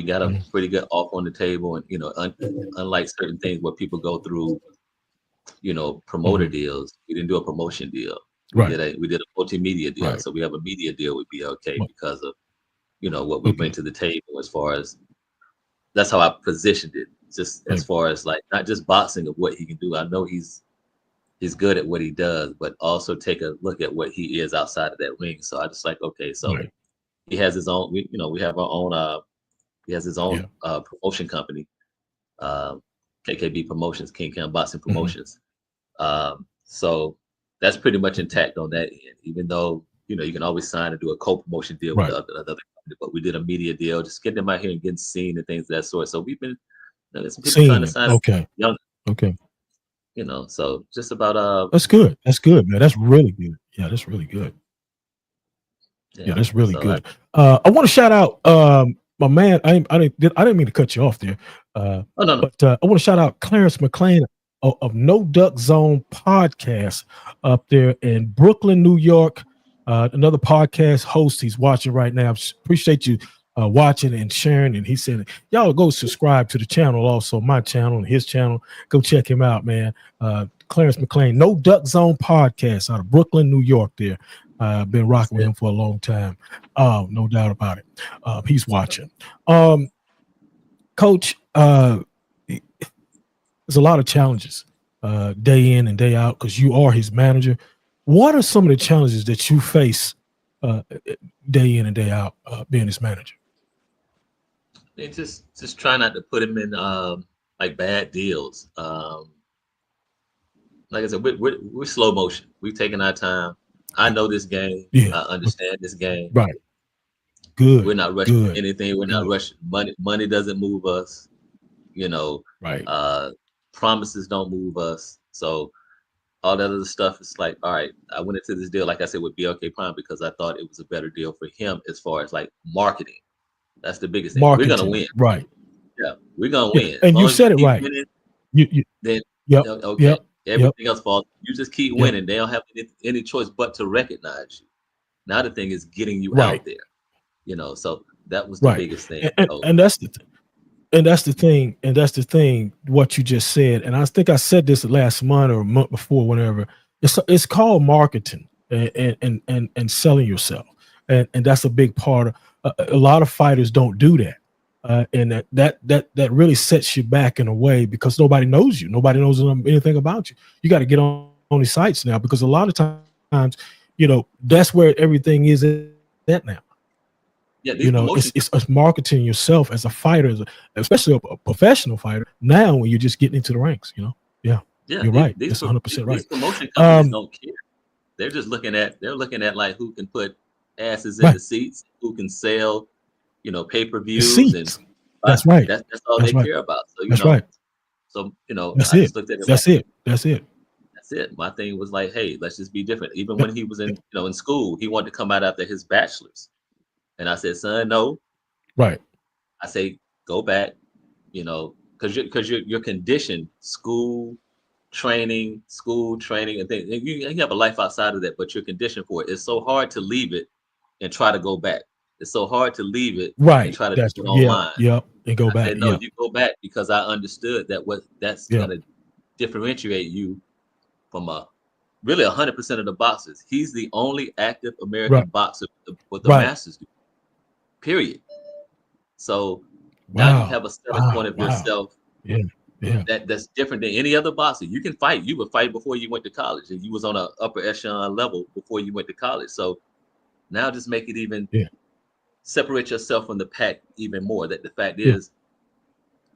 got a pretty good offer on the table, and you know, unlike certain things where people go through, you know, promoter deals, we didn't do a promotion deal. Right. We did a multimedia deal. Right. So we have a media deal with BLK Right. because of, you know, what we bring to the table as far as that's how I positioned it. Just as far as like not just boxing of what he can do. I know he's good at what he does, but also take a look at what he is outside of that ring. So I just like, okay, so Right. he has his own, we have our own he has his own promotion company, KKB Promotions, King Cam Boxing Promotions. So that's pretty much intact on that end, even though, you know, you can always sign and do a co-promotion deal with another company, but we did a media deal, just getting them out here and getting seen and things of that sort. So we've been, you know, there's some people trying to sign up young, you know, so just about That's good. That's good, man. That's really good. Yeah, that's really good. Yeah, that's really so good. I want to shout out my man. I didn't mean to cut you off there. No. But I want to shout out Clarence McLean of No Duck Zone podcast up there in Brooklyn, New York. Another podcast host. He's watching right now. Appreciate you watching and sharing. And he said, y'all go subscribe to the channel, also my channel and his channel. Go check him out, man. Clarence McLean, No Duck Zone podcast out of Brooklyn, New York there. I've been rocking with him for a long time. Oh, no doubt about it. He's watching. Coach, there's a lot of challenges day in and day out because you are his manager. What are some of the challenges that you face day in and day out being his manager? They just try not to put him in like bad deals. Like I said, we're slow motion. We've taken our time. I know this game. I understand this game. Right. Good. We're not rushing anything. We're not rushing money. Money doesn't move us. You know. Right. Promises don't move us. So all that other stuff is like, all right, I went into this deal, like I said, with BLK Prime because I thought it was a better deal for him as far as like marketing. That's the biggest thing. Marketing, we're gonna win. Right. Yeah, we're gonna win. And you said it right. Winning, then everything else falls. You just keep winning. They don't have any choice but to recognize you. Now the thing is getting you out there. You know, so that was the biggest thing. And that's the thing. And that's the thing, what you just said. And I think I said this last month or a month before, whenever. It's called marketing and selling yourself. And that's a big part of a lot of fighters don't do that. And that really sets you back in a way because nobody knows you. Nobody knows anything about you. You got to get on these sites now because a lot of times, you know, that's where everything is at now. Yeah, you know, it's marketing yourself as a fighter, especially a professional fighter. Now, when you're just getting into the ranks, you know, you're right. That's 100% right. These promotion companies don't care. They're just looking at like who can put asses in the seats, who can sell, you know, pay-per-views, and that's right. That's all they care about. So you know, right. So you know, that's I it. just looked at it. That's it. That's it. That's it. My thing was like, hey, let's just be different. Even when he was in school, he wanted to come out after his bachelor's. And I said, son, no. Right. I say, go back, you know, because you're conditioned, school training, and things. And you have a life outside of that, but you're conditioned for it. It's so hard to leave it and try to go back. It's so hard to leave it and try to do it online. And go back. Said, no, you go back because I understood that that's gonna differentiate you from really 100% of the boxers. He's the only active American boxer with the Masters degree. Period. So now you have a selling point of yourself that's different than any other boxer. You can fight. You would fight before you went to college, and you was on an upper echelon level before you went to college. So now just make it even separate yourself from the pack even more. That the fact is,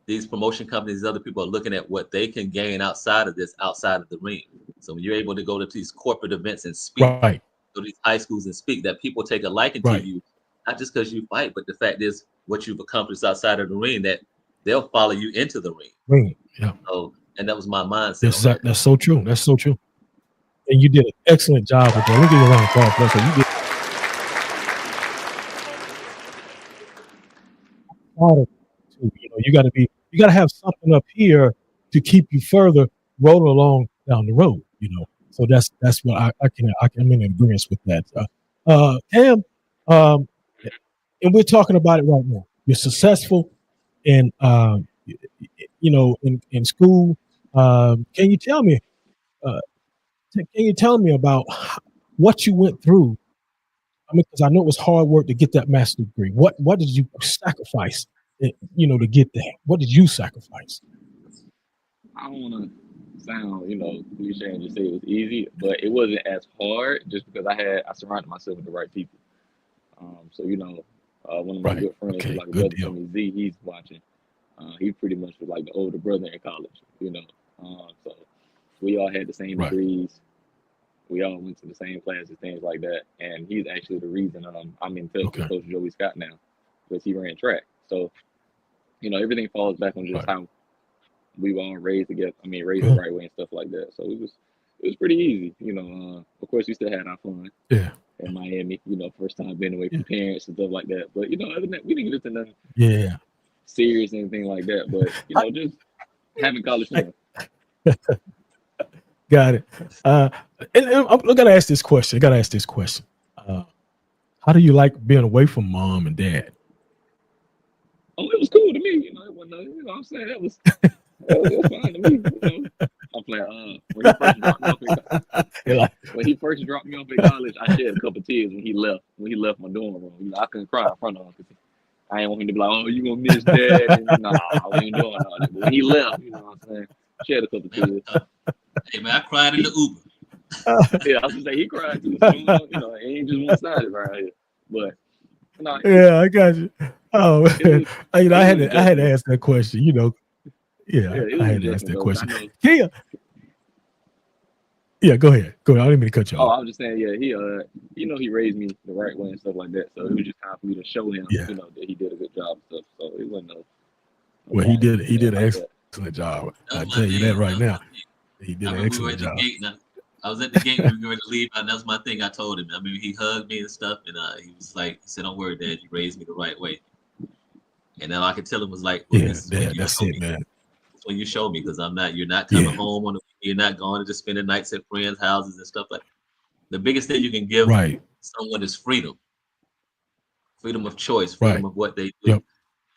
these promotion companies, other people are looking at what they can gain outside of this, outside of the ring. So when you're able to go to these corporate events and speak, go to these high schools and speak, that people take a liking to you. Not just because you fight, but the fact is what you've accomplished outside of the ring, that they'll follow you into the ring. So, and that was my mindset. That's so true. That's so true. And you did an excellent job with that. Let me give you a round of applause. You did. You know, you got to have something up here to keep you further rolling along down the road, So that's what I'm in agreement with that. Cam, and we're talking about it right now. You're successful in in school. Can you tell me about what you went through? I mean, because I know it was hard work to get that master's degree. What did you sacrifice, to get that? What did you sacrifice? I don't want to sound, cliche and just say it was easy, but it wasn't as hard just because I surrounded myself with the right people. So one of my good friends, Okay, like a good brother deal. to me, Z, he's watching. He pretty much was like the older brother in college, So we all had the same Right. degrees. We all went to the same classes, things like that. And he's actually the reason I'm in touch Okay. with Coach Joey Scott now, because he ran track. So, everything falls back on just how we were all raised together. I mean, raised the right way and stuff like that. So it was pretty easy. Of course, we still had our fun. Yeah. In Miami, first time being away from parents and stuff like that. But other than that, we didn't get into nothing Yeah. serious, anything like that. But just having college fun. Got it. And I gotta ask this question. How do you like being away from mom and dad? Oh, it was cool to me. It wasn't, what I'm saying, that was fine to me. I'm playing. When he first dropped me off in college, I shed a couple of tears when he left. When he left my dorm room, I couldn't cry in front of him because I didn't want him to be like, "Oh, you gonna miss dad?" And, nah, I ain't doing all that. But when he left, what I'm saying, shed a couple of tears. Hey man, I cried in the Uber. Yeah, I was gonna say he cried too. So, it ain't just one sided right here. But no, Yeah, I got you. Oh, I had to ask that question. I had to ask that question. Kia. Yeah, go ahead. I didn't mean to cut you Oh, off. I was just saying, yeah, he he raised me the right way and stuff like that. So it was just time for me to show him, that he did a good job and stuff. So it wasn't no Well, he did an like that. excellent job. I tell you that right now. He did an excellent job. I was at the gate when we were ready to leave, and that was my thing. I told him. I mean, he hugged me and stuff, and he was like, he said, "Don't worry, Dad. You raised me the right way." And then I could tell him was like, well, this is Dad, what you that's showed it, me. man. That's what you showed me, because you're not coming home on the, you're not going to just spending nights at friends' houses and stuff like that. The biggest thing you can give someone is freedom of choice, freedom of what they do. Yep.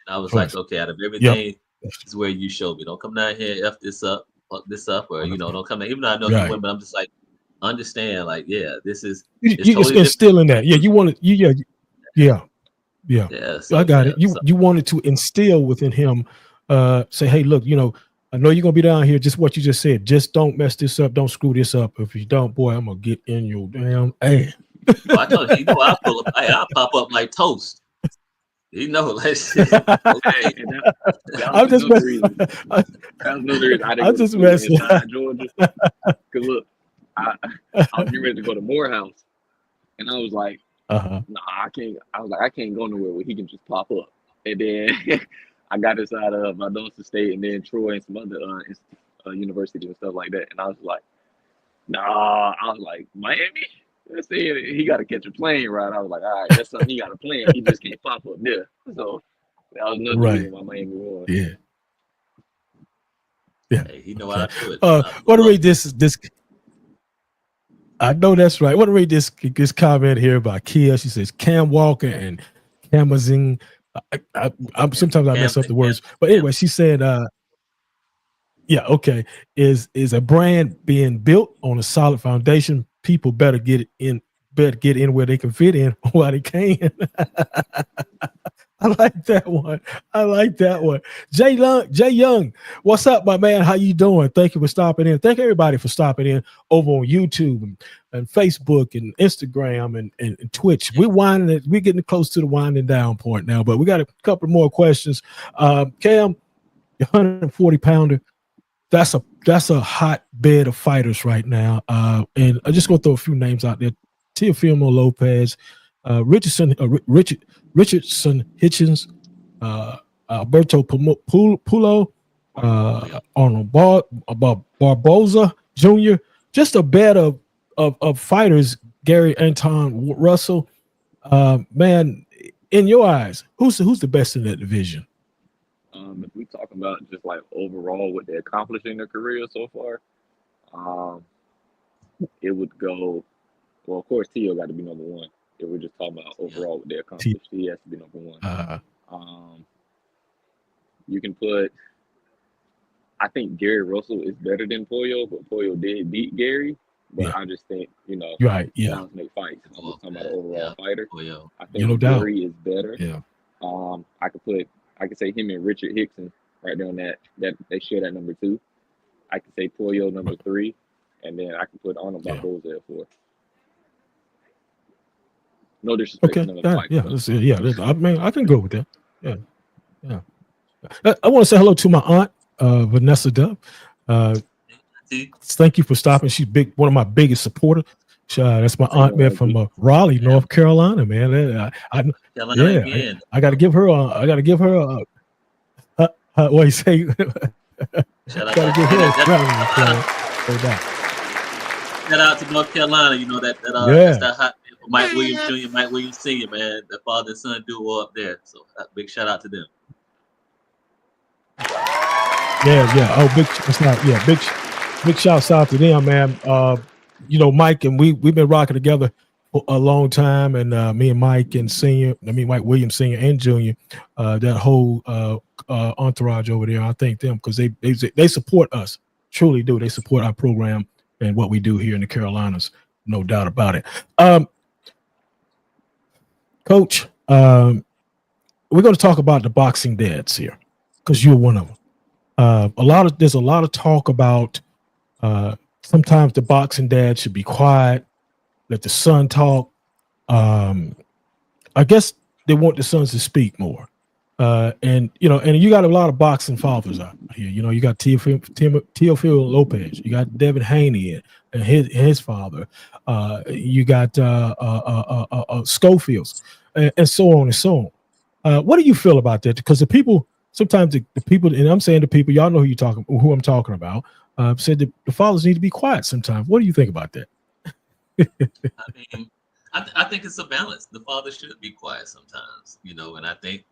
And I was like, okay, out of everything, this is where you show me. Don't come down here, F this up, fuck this up, or don't come down. Even though I know you win, but I'm just like, understand, like, this is You totally instilling that. Yeah, you wanted so, I got it. You wanted to instill within him, say, hey, look, I know you're gonna be down here, just what you just said. Just don't mess this up, don't screw this up. If you don't, boy, I'm gonna get in your damn ass. I told you, I'll pull up, I'll pop up like toast. Like okay. I'm just messing. I'm just messing. Georgia. Cause look, I was getting ready to go to Morehouse, and I was like, nah, I can't. I was like, I can't go nowhere where he can just pop up. And then I got inside of Valdosta State, and then Troy and some other universities and stuff like that. And I was like, nah. I was like, Miami. Let's say he got to catch a plane ride. I was like, all right, that's something he got to plan. He just can't pop up there. So that was another reason why Miami won. Yeah. Hey, he know how to do it. Want to read this? I know that's right. Want to read this comment here by Kia. She says Cam Walker and Camazing. Sometimes I mess up the words, but anyway, she said, is a brand being built on a solid foundation. People better get in where they can fit in while they can. I like that one. Jay Young, what's up, my man? How you doing? Thank you for stopping in. Thank everybody for stopping in over on YouTube and Facebook and Instagram and Twitch. We're getting close to the winding down point now, but we got a couple more questions. Cam, 140 pounder. That's a hotbed of fighters right now. And I'm just gonna throw a few names out there. Teofimo Lopez, Richardson Hitchens, Alberto Pulo, Arnold Barboza Jr. Just a bed of fighters. Gary Anton Russell. Man, in your eyes, who's the best in that division? If we talk about just like overall what they accomplished in their career so far, it would go. Well, of course, Tio got to be number one. If we're just talking about overall what they accomplished, he has to be number one. You can put. I think Gary Russell is better than Pollo, but Pollo did beat Gary. But I just think, Right, yeah. rounds make fights. I'm just talking about an overall fighter. I think Yeah, no doubt. Gary is better. Yeah. I could say him and Richard Hickson right there on that they share that number 2. I could say Pollo number 3, and then I could put Arnold Barboza at 4. No disrespect to none of the fighters. I mean, I can go with that. Yeah. I want to say hello to my aunt, Vanessa Dove. Thank you for stopping. She's one of my biggest supporters. That's my aunt, man, from Raleigh, North Carolina, man. I got to give her. What you say? Shout Got to give her a round. Shout out to North Carolina. That's that hot Mike Williams Jr., Mike Williams Sr., man, the father and son duo up there. So big shout out to them. Yeah. Oh, big shouts out to them, man. Mike and we've been rocking together for a long time, and me and Mike Williams Sr. and Jr., that whole entourage over there. I thank them because they support us, truly do. They support our program and what we do here in the Carolinas, no doubt about it. Coach, we're going to talk about the boxing dads here because you're one of them. There's a lot of talk about sometimes the boxing dad should be quiet, let the son talk. I guess they want the sons to speak more. And you got a lot of boxing fathers out here. You got Teofimo Lopez, you got Devin Haney and his father. You got Schofields, and so on and so on. What do you feel about that? Because the people, sometimes the people, and I'm saying the people, y'all know who I'm talking about, said that the fathers need to be quiet sometimes. What do you think about that? I think it's a balance. The father should be quiet sometimes, and I think,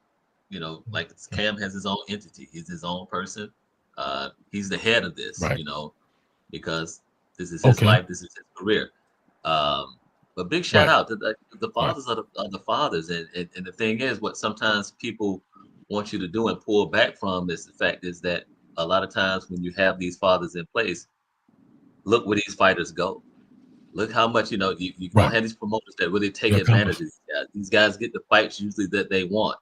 like Cam has his own entity. He's his own person. He's the head of this, right. Because this is his life, this is his career. But big shout out to the fathers are the fathers. And the thing is, what sometimes people want you to do and pull back from is the fact is that a lot of times when you have these fathers in place, look where these fighters go. Look how much, you don't have these promoters that really take advantage of these guys. These guys get the fights usually that they want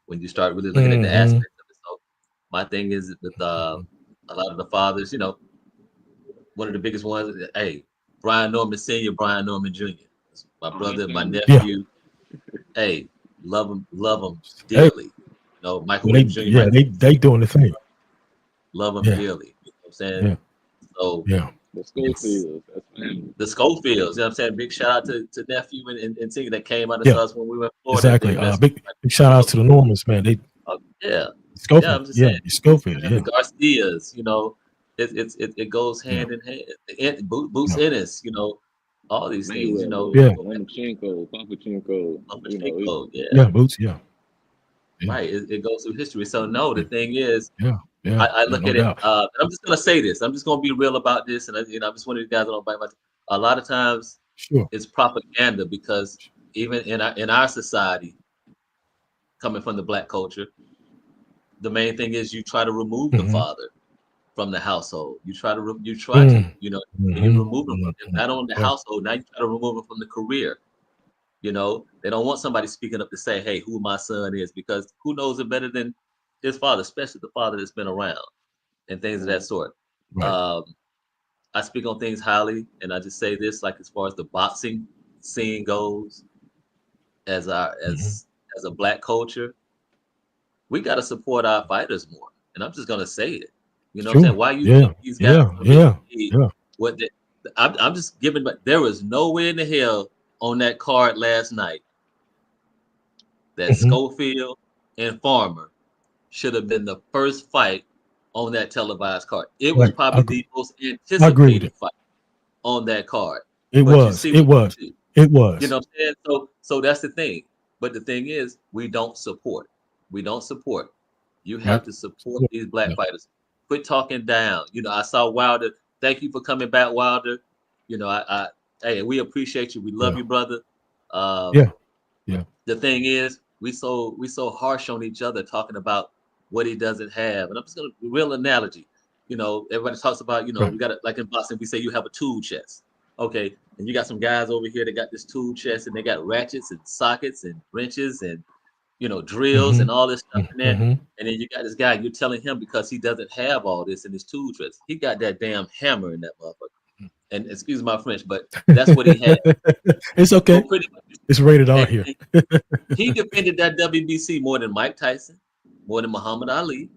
when you start really looking at the aspects of it. So my thing is with a lot of the fathers, one of the biggest ones, Brian Norman Sr., Brian Norman Jr., my brother, my nephew. Hey, love him dearly. Michael Williams Jr. Yeah, they doing the thing. Love him dearly. You know what I'm saying? Yeah. So The Schofields. The Schofields, you know what I'm saying? Big shout out to nephew and Senior that came out of us when we went to Florida. Exactly. Big shout out to the Normans, man. Schofield. I'm just saying. Schofield. The Garcias, it goes hand in hand. Boots Ennis, all these things, Lomachenko, Papachenko, Boots, Right, it goes through history. So no, the thing is, I look at it. I'm just gonna say this. I'm just gonna be real about this, and I'm just one of these guys that don't bite my. A lot of times, it's propaganda because even in our society, coming from the Black culture, the main thing is you try to remove the father from the household. You try to remove him not only the household. Now you try to remove him from the career. They don't want somebody speaking up to say, "Hey, who my son is," because who knows it better than his father, especially the father that's been around and things of that sort. Right. I speak on things highly, and I just say this, like as far as the boxing scene goes, as a Black culture, we got to support our fighters more. And I'm just gonna say it. You know what I'm saying? Why you think these guys? What? I'm just giving. But there was nowhere in the hell on that card last night that Schofield and Farmer should have been the first fight on that televised card. It was probably the most anticipated fight on that card. It was. You know what I'm saying? So that's the thing. But the thing is, we don't support. You have to support these black fighters. Quit talking down. You know, I saw Wilder. Thank you for coming back, Wilder. You know, hey, we appreciate you. We love you, brother. Yeah. The thing is, we so harsh on each other talking about what he doesn't have. And I'm just gonna real analogy. You know, everybody talks about, you know, we got it like in boxing, we say you have a tool chest. Okay. And you got some guys over here that got this tool chest and they got ratchets and sockets and wrenches and, you know, drills and all this stuff in there. And then you got this guy, you're telling him because he doesn't have all this in his tool chest. He got that damn hammer in that motherfucker. And excuse my French, but that's what he had. It's okay. So pretty much, it's rated R here. He defended that WBC more than Mike Tyson, more than Muhammad Ali.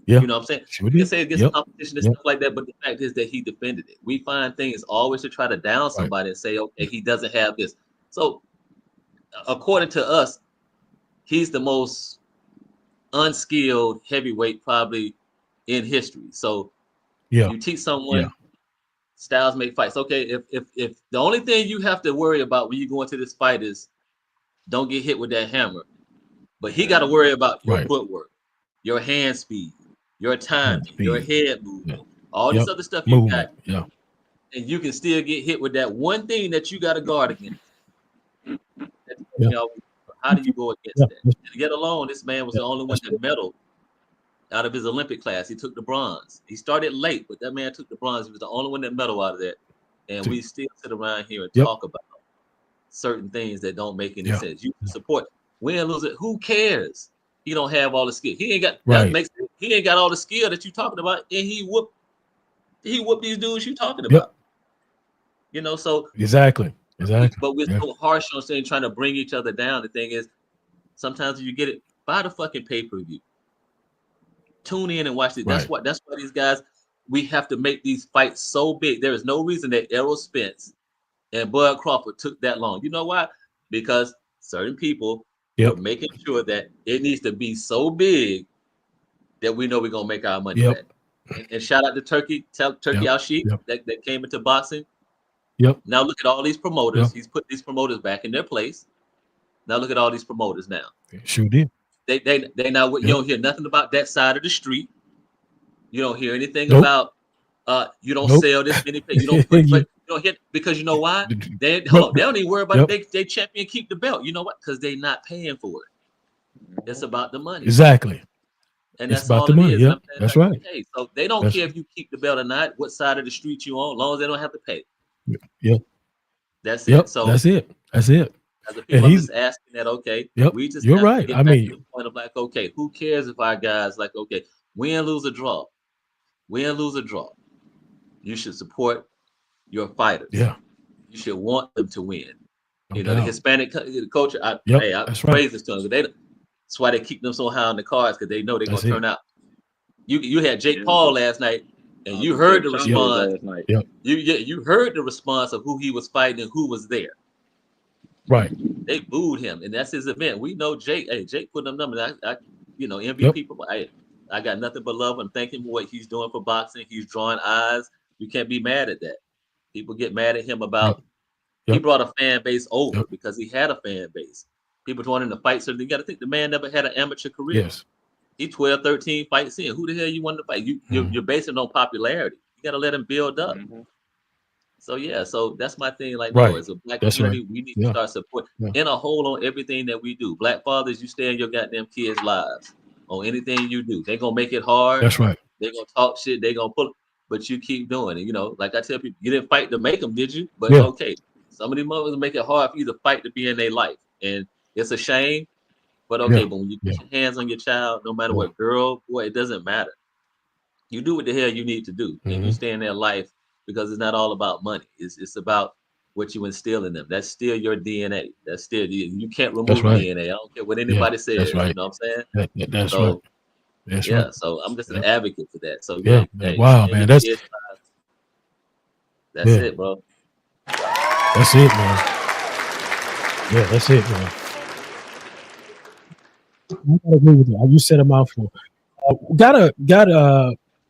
Yeah. You know what I'm saying? Sure You can did. say against competition and stuff like that, but the fact is that he defended it. We find things always to try to down somebody and say, okay, he doesn't have this. So according to us, he's the most unskilled heavyweight probably in history. So you teach someone styles make fights. Okay, if the only thing you have to worry about when you go into this fight is don't get hit with that hammer, but he got to worry about your footwork, your hand speed, your time, your head movement, all this other stuff you got. And you can still get hit with that one thing that you got to guard against. You know, how do you go against that? And yet alone, this man was the only one that medaled out of his Olympic class. He took the bronze. He started late, but that man took the bronze. He was the only one that medaled out of that. And we still sit around here and talk about certain things that don't make any sense. You support, win, lose it. Who cares? He don't have all the skill. He ain't got he ain't got all the skill that you talking about, and he whooped these dudes you talking about. You know, so exactly. But we're so harsh on saying trying to bring each other down. The thing is, sometimes you get it, buy the fucking pay-per-view. Tune in and watch it. That's why these guys, we have to make these fights so big. There is no reason that Errol Spence and Bud Crawford took that long. You know why? Because certain people are making sure that it needs to be so big that we know we're gonna make our money back. And shout out to Turkey Al Sheikh that came into boxing. Now look at all these promoters. He's put these promoters back in their place. Now look at all these promoters now. Sure did. They now you don't hear nothing about that side of the street. You don't hear anything about you don't sell this many. You don't put, you don't hear, because you know why? They don't even worry about it. They champion keep the belt. You know what? Because they're not paying for it. It's about the money. Exactly. And it's that's about all the it money. is. Yeah, that's right. Okay, so they don't care if you keep the belt or not, what side of the street you on, as long as they don't have to pay. That's it. So that's it. That's it. As the people are just asking that, okay, we just you're have to right. get I back mean, to the point of like, okay, who cares if our guys like, okay, win, lose, or draw, win, lose, or draw. You should support your fighters. Yeah, you should want them to win. No you know, doubt. the Hispanic culture. I praise this to them. That's why they keep them so high on the cards, because they know they're gonna turn out. You had Jake Paul last night, and you heard the response. You heard the response of who he was fighting and who was there. Right. They booed him, and that's his event. We know Jake. Hey, Jake put them numbers. I envy people. I got nothing but love and thank him for what he's doing for boxing. He's drawing eyes. You can't be mad at that. People get mad at him about he brought a fan base over because he had a fan base. People wanting to fight. So you got to think the man never had an amateur career. Yes. He 12, 13 fights in. Who the hell you wanted to fight? You're basing it on popularity. You got to let him build up. So yeah, so that's my thing. Like, no, as a black community, we need to start supporting in a whole on everything that we do. Black fathers, you stay in your goddamn kids' lives on anything you do. They're gonna make it hard. That's right. They're gonna talk shit. They're gonna pull, but you keep doing it. You know, like I tell people, you didn't fight to make them, did you? But okay, some of these mothers make it hard for you to fight to be in their life, and it's a shame. But okay, but when you put your hands on your child, no matter what, girl, boy, it doesn't matter. You do what the hell you need to do, and you stay in their life. Because it's not all about money. It's about what you instill in them. That's still your DNA. That's still you can't remove DNA. I don't care what anybody says. That's right. You know what I'm saying? That's right. That's right. So I'm just an advocate for that. So wow, man, that's it, bro. That's it, man. Yeah, that's it, man. I gotta agree with you. You said a mouthful. I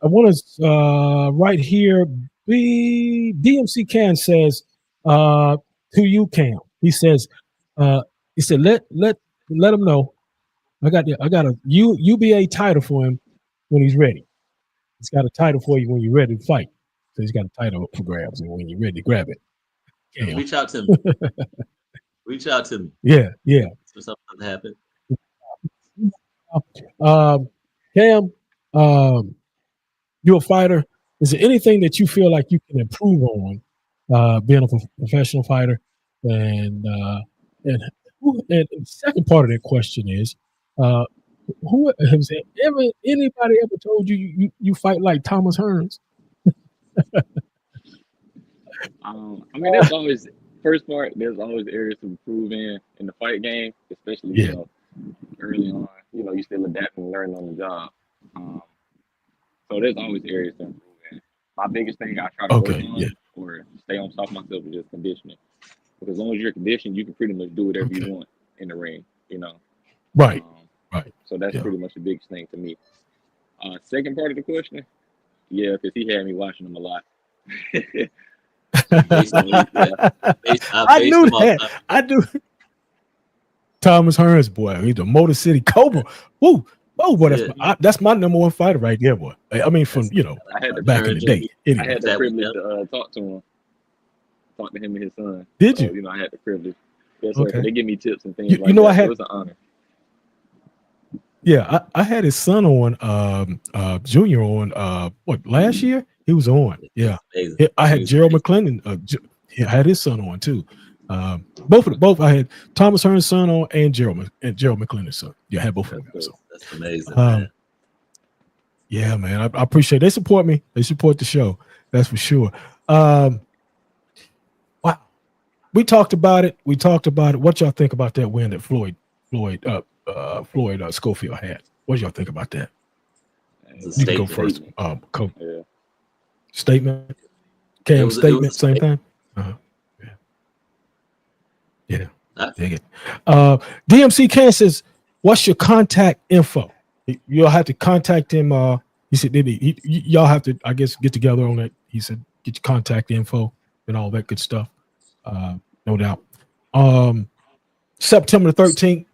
want to right here. DMC Can says to you, Cam. He said let them know I got a UBA title for him when he's ready. He's got a title for you when you're ready to fight. So he's got a title up for grabs, and when you're ready to grab it, Cam. Reach out to me. Reach out to me. Yeah, yeah. So something happen. Cam, you're a fighter. Is there anything that you feel like you can improve on being a professional fighter? And the second part of that question is, who has anybody ever told you you fight like Thomas Hearns? I mean, there's always first part. There's always areas to improve in the fight game, especially you know early on. You know, you still adapting and learning on the job. So there's always areas to improve in. My biggest thing I try to work on or stay on top of myself is just conditioning. Because as long as you're conditioned, you can pretty much do whatever you want in the ring. You know. Right. Right. So that's pretty much the biggest thing to me. Second part of the question, yeah, because he had me watching him a lot. I knew that. I do. Thomas Hearns, boy, he's the Motor City Cobra. Woo, oh boy, that's my number one fighter right there, boy. I mean, from back in the day. I had the privilege to talk to him, talk to him and his son. Did you? You know, I had the privilege. Yes, sir. Okay. They give me tips and things. You know, that. I had. It was an honor. Yeah, I had his son on, Junior on, last year? He was on. Yeah. I had Gerald McClendon. I had his son on too. Both. I had Thomas Hearns' son on and Gerald McClendon's son. Yeah, I had both of them. So. That's amazing. Man. Yeah, man. I appreciate it. They support me. They support the show. That's for sure. Wow. We talked about it. What y'all think about that win that Floyd Schofield had? What do y'all think about that? You can go first. Coach. Yeah. Statement. Cam statement. Same thing. Yeah. Dig it. DMC Ken says, "What's your contact info?" You'll have to contact him. He said, y'all have to, I guess, get together on that. He said, get your contact info and all that good stuff. No doubt. September 13th.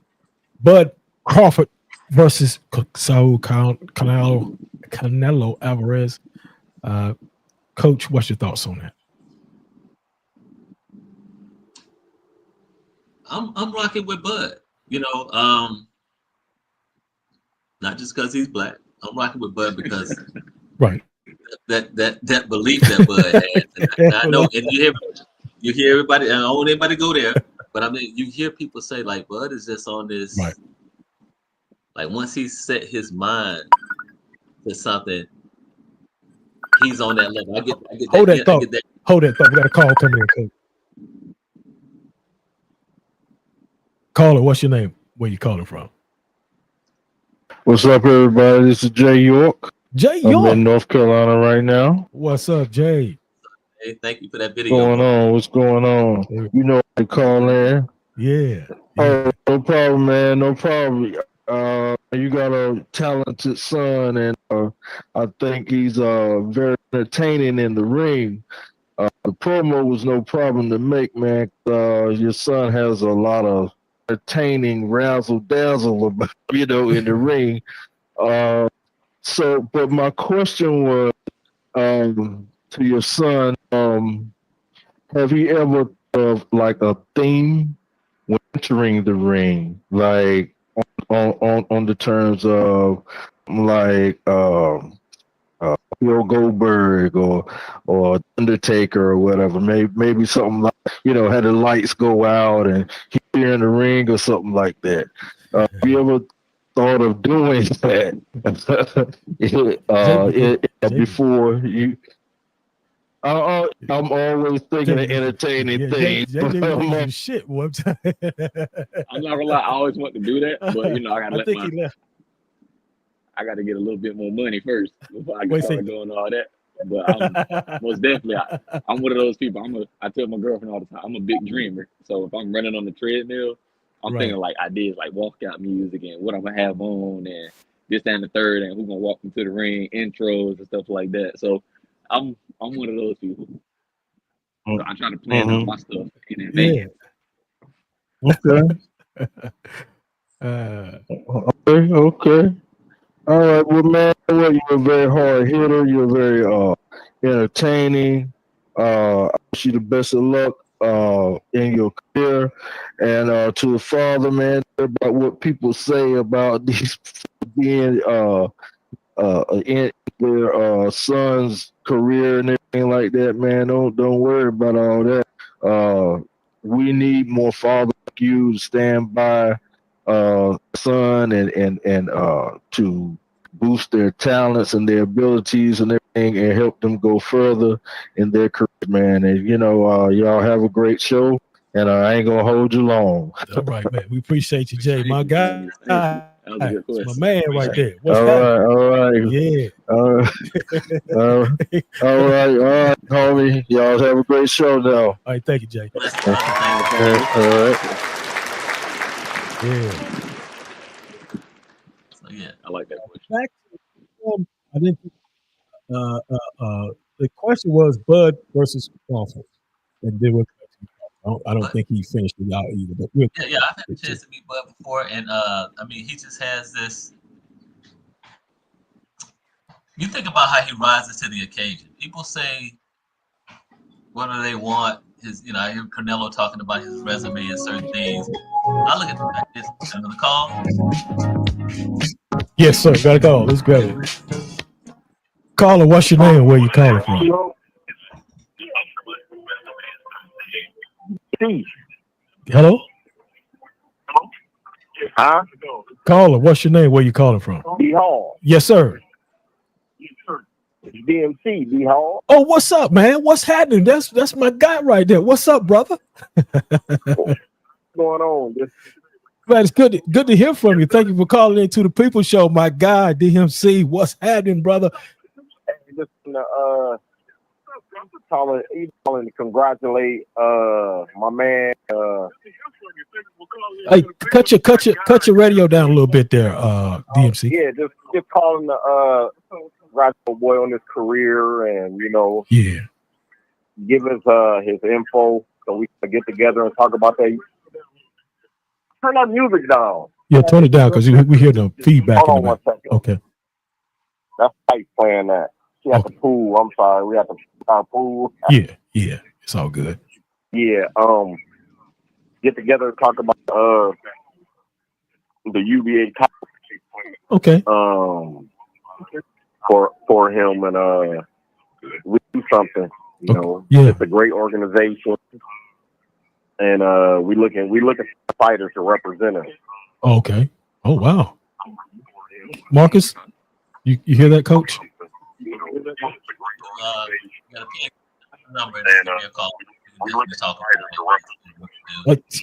Bud Crawford versus Saul Canelo Alvarez. Coach, what's your thoughts on that? I'm rocking with Bud. You know, not just because he's black. I'm rocking with Bud because right that belief that Bud has. And I know, and you hear everybody. I don't want anybody to go there, but I mean, you hear people say like Bud is just on this. Right. Like once he set his mind to something, he's on that level. I get Hold that thought. Hold that thought. We got a call coming in, Coach. Caller, what's your name? Where you calling from? What's up, everybody? This is Jay York. Jay York. I'm in North Carolina right now. What's up, Jay? Hey, thank you for that video. What's going on? You know how to call in. Yeah. Oh, no problem, man. No problem. You got a talented son, and I think he's very entertaining in the ring. The promo was no problem to make, man. Your son has a lot of entertaining razzle dazzle about, in the ring. But my question was to your son, have you ever like a theme when entering the ring, like on the terms of like Bill Goldberg or Undertaker or whatever, maybe something like, had the lights go out and here in the ring or something like that. Have you ever thought of doing that before you? I'm always thinking of entertaining things. Shit, one time. I'm not gonna lie, I always want to do that, but I gotta get a little bit more money first before I can start doing all that. But I'm, most definitely, I'm one of those people. I tell my girlfriend all the time, I'm a big dreamer. So if I'm running on the treadmill, I'm thinking like ideas like walkout music and what I'm gonna have on and this and the third, and we're gonna walk into the ring, intros and stuff like that. So I'm one of those people. So I try to plan out my stuff in advance. Yeah. Okay. Okay. All right. Well, man, well, you're a very hard hitter. You're very entertaining. I wish you the best of luck in your career. And to the father, man, about what people say about these being in their son's career and everything like that, man. Don't worry about all that. We need more fathers like you to stand by son and to boost their talents and their abilities and everything and help them go further in their career, man. And y'all have a great show, and I ain't gonna hold you long. All right, man. We appreciate you, Jay. My guy. That was a good It's my question. man right there. What's All happening? right. Yeah. All right, homie. Y'all have a great show now. All right, thank you, Jay. Bless you, brother. Thank you. All right. Yeah. So, yeah. I like that question. Back to, I didn't. The question was Bud versus Crawford, and then I don't think he finished it out either. But Yeah, I've had a chance to meet Bud before, and I mean, he just has this. You think about how he rises to the occasion. People say, what do they want? I hear Canelo talking about his resume and certain things. I look at the fact is, another call. Yes, sir. Got a call. Let's grab it. Caller, what's your name and where you calling from? Hello? Huh? Caller, what's your name? Where you calling from? B Hall. Yes, sir. It's DMC, B Hall. Oh, what's up, man? What's happening? That's my guy right there. What's up, brother? What's going on? Man, it's good to hear from you. Thank you for calling into the People Show, my guy, DMC. What's happening, brother? Just calling to congratulate my man. Hey, cut your radio down a little bit there, DMC. Yeah, just calling to congratulate boy on his career, and yeah, give us his info so we can get together and talk about that. Turn that music down. Yeah, turn it down because we hear the feedback. Hold on in the one back. second. Okay. That's Mike playing that. She at the pool. I'm sorry. We at the pool. Yeah, it's all good. Yeah. Get together and talk about the UVA topic. Okay. For him, and we do something. Yeah. It's a great organization, and we looking for fighters to represent us. Okay. Oh wow. Marcus, you hear that, Coach? You got a number and give me a call.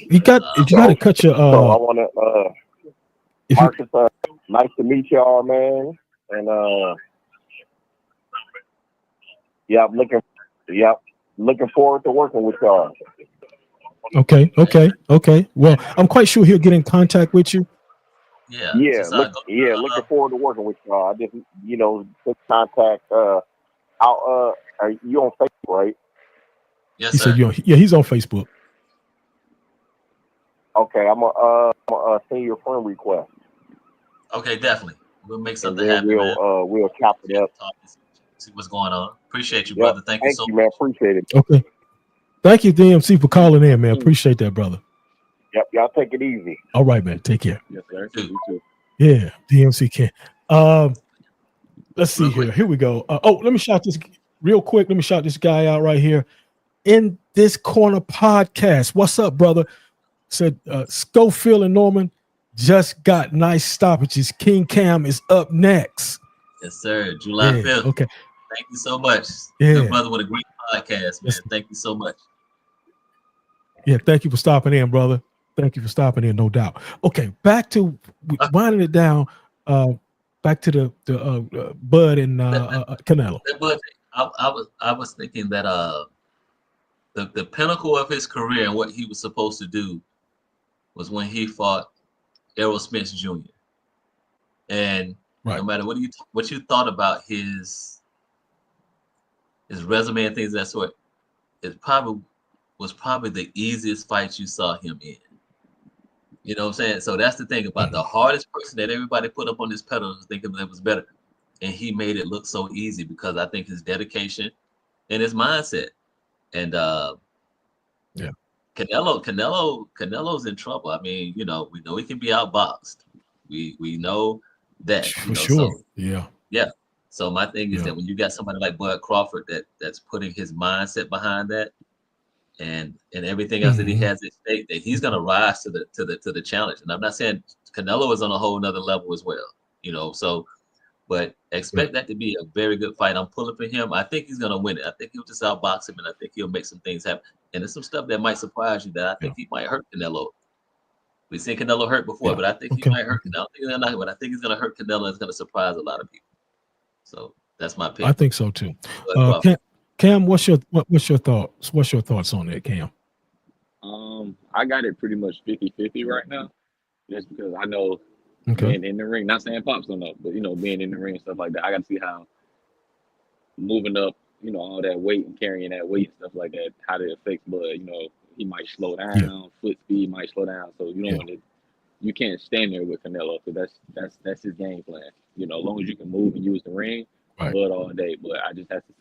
You got to cut your. So I want to, Marcus. Nice to meet y'all, man. And looking forward to working with y'all. Okay. Well, I'm quite sure he'll get in contact with you. Looking forward to working with y'all. I just, took contact. Are you on Facebook, right? Yes, he sir. Said he's on Facebook. Okay, I'm gonna send you a friend request. Okay, definitely. We'll make something and then happen. We'll chop it up. See what's going on. Appreciate you, brother. Thank you so much. Man. Appreciate it. Okay. Thank you, DMC, for calling in, man. Appreciate that, brother. Yep, y'all take it easy. All right, man. Take care. Yes, sir. You too. Yeah, DMC can. Let's see here. Here we go. Let me shout this real quick. Let me shout this guy out right here in this corner podcast. What's up, brother? Said Schofield and Norman just got nice stoppages. King Cam is up next. Yes, sir. July 5th. Okay. Thank you so much. Yeah. Good brother with a great podcast, man. Thank you so much. Yeah, thank you for stopping in, brother. Thank you for stopping in, no doubt. Okay, back to winding it down. Back to the Bud and Canelo. But I was thinking that the pinnacle of his career and what he was supposed to do was when he fought Errol Spence Jr. And no matter what you thought about his resume and things of that sort, it was probably the easiest fight you saw him in. You know what I'm saying? So that's the thing about the hardest person that everybody put up on this pedal is thinking that was better. And he made it look so easy because I think his dedication and his mindset. And yeah, Canelo's in trouble. I mean, you know, we know he can be outboxed. We know that, you for know, sure. so Yeah, yeah. So my thing is yeah. that when you got somebody like Bud Crawford that's putting his mindset behind that and everything else that he Mhm. has at stake, that he's gonna rise to the challenge. And I'm not saying Canelo is on a whole nother level as well, you know. So but expect that to be a very good fight. I'm pulling for him. I think he's gonna win it. I think he'll just outbox him, and I think he'll make some things happen. And there's some stuff that might surprise you that I think he might hurt Canelo. We've seen Canelo hurt before, Yeah. but I think he Okay. might hurt Canelo. I don't think they're not, but I think he's gonna hurt Canelo. And it's gonna surprise a lot of people. So that's my pick. I think so too. Bud Crawford. Cam, what's your thoughts? What's your thoughts on that, Cam? I got it pretty much 50-50 right now, just because I know Okay. being in the ring, not saying Pops don't know, but you know, being in the ring and stuff like that, I got to see how moving up, you know, all that weight and carrying that weight and stuff like that, how that affects Bud. You know, he might slow down, foot speed might slow down, so you don't want to. You can't stand there with Canelo, so that's his game plan. You know, as long as you can move and use the ring, Right. Bud all day. But I just have to,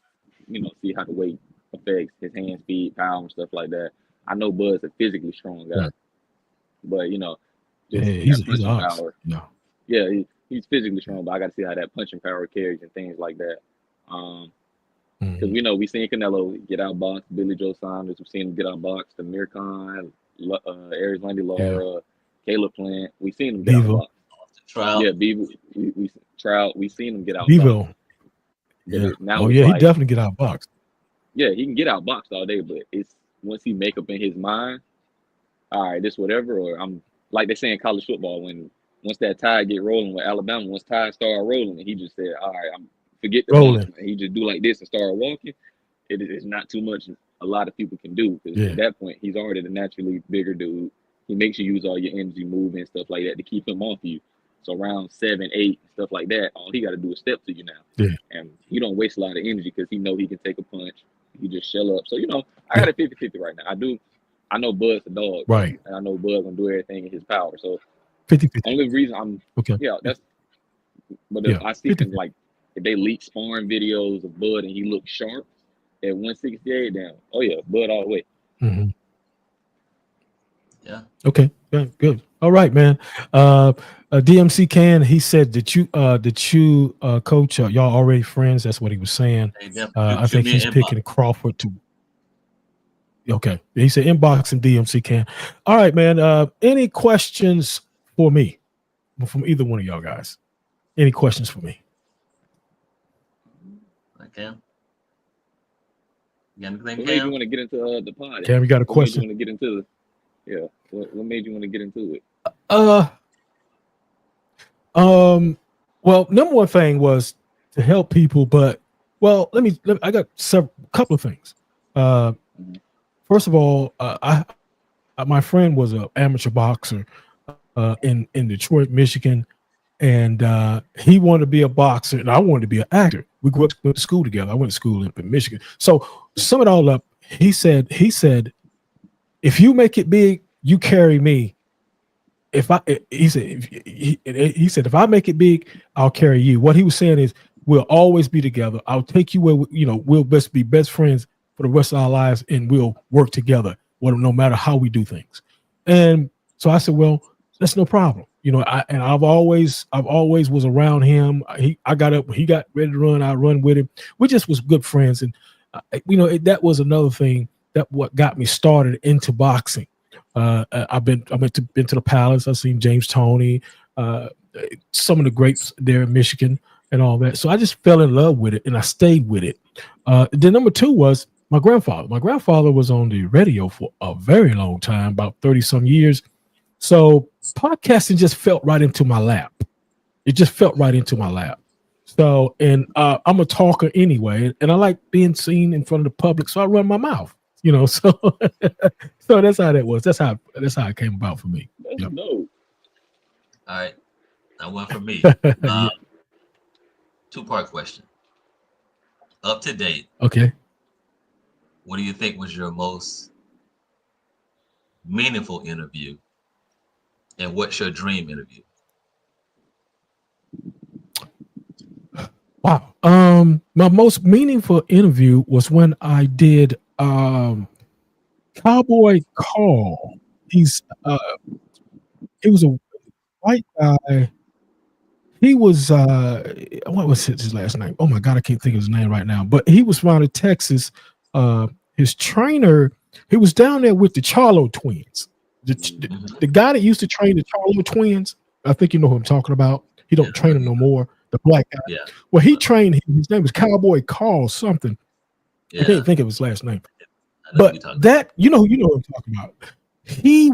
you know, see how the weight affects his hand speed, power, and stuff like that. I know Bud's a physically strong guy, Right. but you know, Yeah, just he's that punching ox. power. Yeah. Yeah, he's physically strong, but I got to see how that punching power carries and things like that. Because we know we seen Canelo get outboxed Billy Joe Saunders, we've seen him get outboxed Amir Khan, Aries Landy Lara, Caleb Plant. We seen him get Bevo. outboxed. Trout. Yeah, Bevo. We seen him get outboxed. Bevo. But Yeah. now Oh it's yeah, he like, definitely get outboxed. yeah, he can get outboxed all day, but it's once he make up in his mind, all right, this whatever, or I'm like they say in college football when once that tide get rolling with Alabama, once tide start rolling, and he just said, all right, I'm forget the Rolling. punch, and he just do like this and start walking. It is not too much a lot of people can do because Yeah. at that point he's already the naturally bigger dude. He makes you use all your energy, moving and stuff like that to keep him off you. So around 7, 8, stuff like that, all he got to do is step to you now. Yeah. And he don't waste a lot of energy because he know he can take a punch. He just shell up. So, you know, I got a 50-50 right now. I know Bud's a dog. Right. And I know Bud gonna do everything in his power. So 50-50. only reason I'm Okay. yeah, that's but if Yeah, I see him like if they leak sparring videos of Bud and he looks sharp at 168 down, oh yeah, Bud all the way. Mhm. Yeah. Okay. Good. All right, man. DMC Can, he said that you coach, y'all already friends. That's what he was saying. Hey, Jeff, I shoot think me an he's inbox. picking Crawford to. Okay. He said inbox and DMC Can. All right, man. Any questions for me from either one of y'all guys? Any questions for me? Cam? You got anything, What made you Cam? want to get into the pod? Cam, you got a What made you question? want to get into yeah? What made you want to get into it? Well, number one thing was to help people, but I got couple of things. First of all, my friend was an amateur boxer in Detroit, Michigan, and he wanted to be a boxer, and I wanted to be an actor. We went to school together. I went to school in Michigan. So sum it all up, he said, if you make it big, you carry me. He said, if I make it big, I'll carry you. What he was saying is, we'll always be together. I'll take you where we'll be best friends for the rest of our lives, and we'll work together, no matter how we do things. And so I said, well, that's no problem. I've always was around him. I got up when he got ready to run. I run with him. We just was good friends, and that was another thing that what got me started into boxing. I've been to the Palace. I've seen James Toney, some of the greats there in Michigan, and all that. So I just fell in love with it, and I stayed with it. Then number two was my grandfather. My grandfather was on the radio for a very long time, about 30-some years. So podcasting just felt right into my lap. It just felt right into my lap. So, and I'm a talker anyway, and I like being seen in front of the public, so I run my mouth. So so that's how that was. That's how it came about for me. That's Yep. dope. All right. Now one for me. Yeah. Two-part question. Up to date, Okay. what do you think was your most meaningful interview? And what's your dream interview? Wow. My most meaningful interview was when I did Cowboy Carl. He was a white guy. He was what was his last name? Oh my God, I can't think of his name right now. But he was from Texas. His trainer, he was down there with the Charlo twins. The guy that used to train the Charlo twins, I think you know who I'm talking about. He don't train them no more. The black guy. Yeah. Well, he trained him. His name was Cowboy Carl something. Yeah. I can't think of his last name. But that you know what I'm talking about. He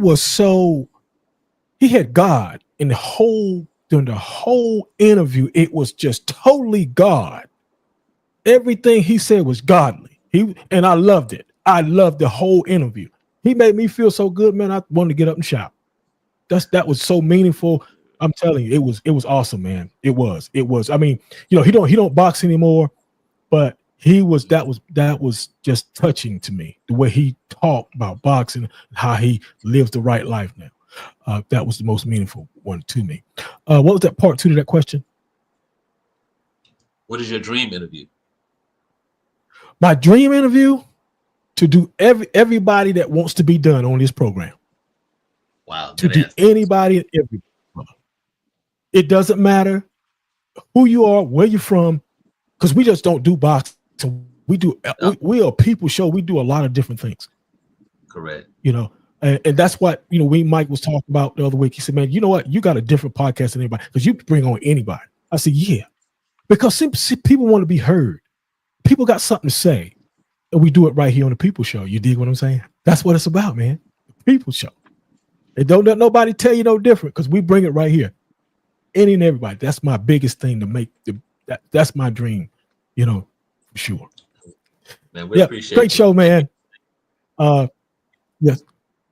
had God in during the whole interview. It was just totally God. Everything he said was godly. And I loved it. I loved the whole interview. He made me feel so good, man. I wanted to get up and shout. That was so meaningful. I'm telling you, it was awesome, man. It was. I mean, you know, he don't box anymore, but that was just touching to me. The way he talked about boxing, how he lives the right life now. That was the most meaningful one to me. What was that part 2 to that question? What is your dream interview? My dream interview, to do everybody that wants to be done on this program. Wow. To do anybody and everybody. It doesn't matter who you are, where you're from, because we just don't do boxing. We are a people show. We do a lot of different things. Correct. You know, and that's what, you know, Mike was talking about the other week. He said, man, you know what? You got a different podcast than anybody because you bring on anybody. I said, yeah, because people want to be heard. People got something to say. And we do it right here on the People Show. You dig what I'm saying? That's what it's about, man. The People Show. And don't let nobody tell you no different because we bring it right here. Any and everybody. That's my biggest thing to make. That's my dream, you know, for sure. Man, we appreciate great show, man.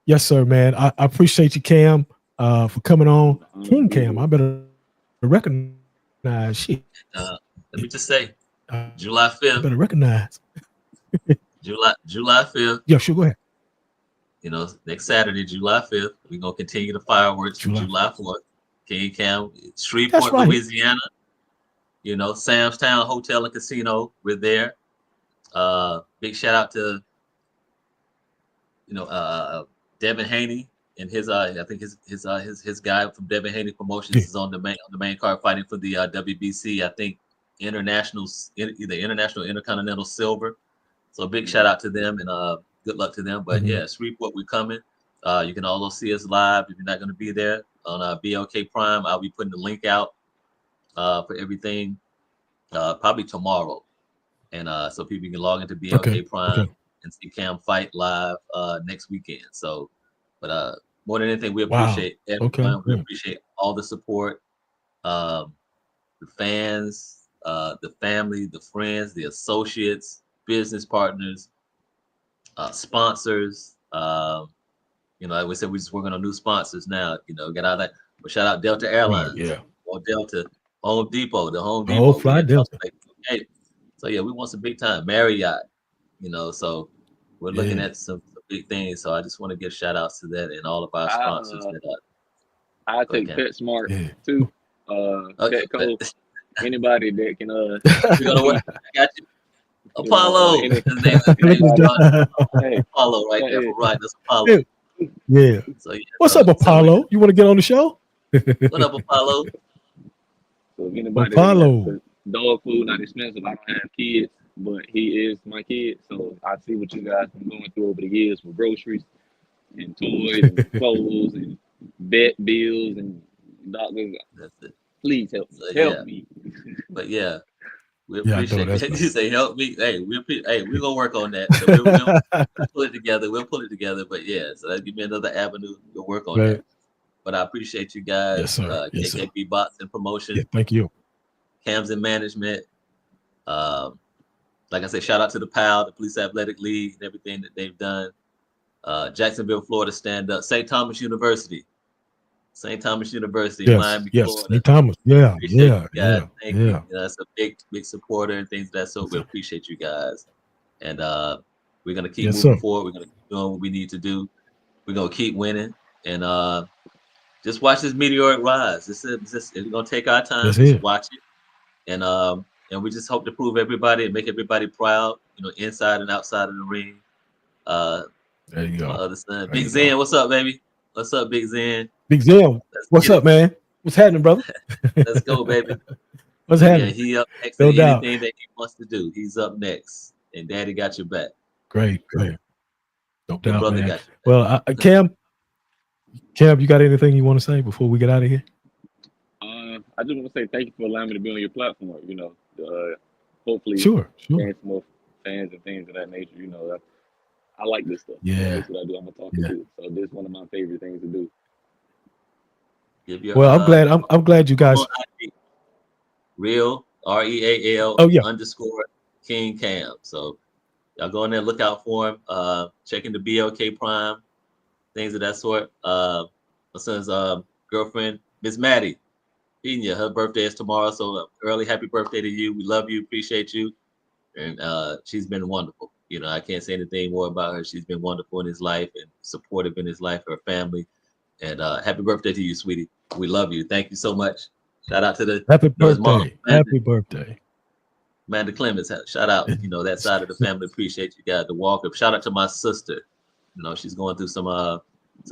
Yes, sir, man. I appreciate you, Cam, for coming on. King Cam, I better recognize shit. Let me just say, July 5th. I better recognize. July 5th. Yeah, sure, go ahead. You know, next Saturday, July 5th, we're gonna continue the fireworks from July 4th. King Cam, Shreveport, right. Louisiana. You know, Sam's Town Hotel and Casino. We're there. Big shout out to, you know, Devin Haney and his I think his guy from Devin Haney Promotions is on the main card fighting for the WBC. I think either international intercontinental silver. So big shout out to them and good luck to them. But yeah, Shreveport, we're coming. You can also see us live if you're not going to be there on BLK Prime. I'll be putting the link out for everything probably tomorrow, and so people can log into BLK Prime and see Cam fight live next weekend. So, but more than anything, we appreciate everyone. We appreciate all the support, the fans, the family, the friends, the associates, business partners, sponsors. You know, like we said, we're just working on new sponsors now. You know, get out of that. But shout out Delta Airlines, or Delta, Home Depot, the Home Depot. Fly Delta. Okay. So yeah, we want some big time Marriott. You know, so we're looking at some big things. So I just want to give shout outs to that and all of our sponsors. I take PetSmart too. Petco. Anybody that can. I got you. Apollo. Apollo right there for right. That's Apollo. Yeah. So, yeah. What's up, Apollo? You want to get on the show? What up, Apollo? So if anybody Apollo. Dog food not expensive. I don't have kids, but he is my kid. So I see what you guys been going through over the years with groceries and toys and clothes and vet bills and doctors. Please help me. But yeah. We appreciate it. You say help me. Hey, we're gonna work on that. So we'll pull it together. We'll pull it together. But yeah, so that give me another avenue to work on that. But I appreciate you guys. Yes, sir. KKP Boxing Promotion. Yeah, thank you. Cams in Management. Like I said, shout out to the PAL, the Police Athletic League, and everything that they've done. Jacksonville, Florida, Stand Up. St. Thomas University. St. Thomas University, Miami, Florida. St. Thomas. Yeah. Thank you. You know, that's a big supporter and things of that sort. We appreciate you guys. And we're gonna keep moving forward. We're gonna keep doing what we need to do. We're gonna keep winning. And just watch this meteoric rise. We're gonna take our time, That's just it. watch it, and we just hope to prove everybody and make everybody proud, inside and outside of the ring. There you go. My other son, There Big you Zen, go. what's up, baby? What's up, Big Zen? Big Zen, what's get up, man? What's happening, brother? Let's go, baby. What's Yeah, happening? he up next No to doubt. anything that he wants to do. He's up next, and Daddy got your back. Great. No Your doubt, brother man. got you. Well, Cam, you got anything you want to say before we get out of here? I just want to say thank you for allowing me to be on your platform. Hopefully, Sure. gain some more fans and things of that nature. I like this stuff. Yeah. That's what I do. I'm a talker too. So this is one of my favorite things to do. Give your, Well, I'm glad you guys. Real REAL Oh, yeah. _ King Cam. So y'all go in there, look out for him. Checking the BLK Prime, things of that sort. My son's girlfriend, Miss Maddie Pena, her birthday is tomorrow. So early happy birthday to you. We love you, appreciate you, and she's been wonderful. I can't say anything more about her. She's been wonderful in his life and supportive in his life, her family. And happy birthday to you, sweetie. We love you. Thank you so much. Shout out to the Happy his mom, birthday. Happy birthday. Amanda Clemens. Shout out, that side of the family. Appreciate you guys. The Walker. Shout out to my sister. She's going through some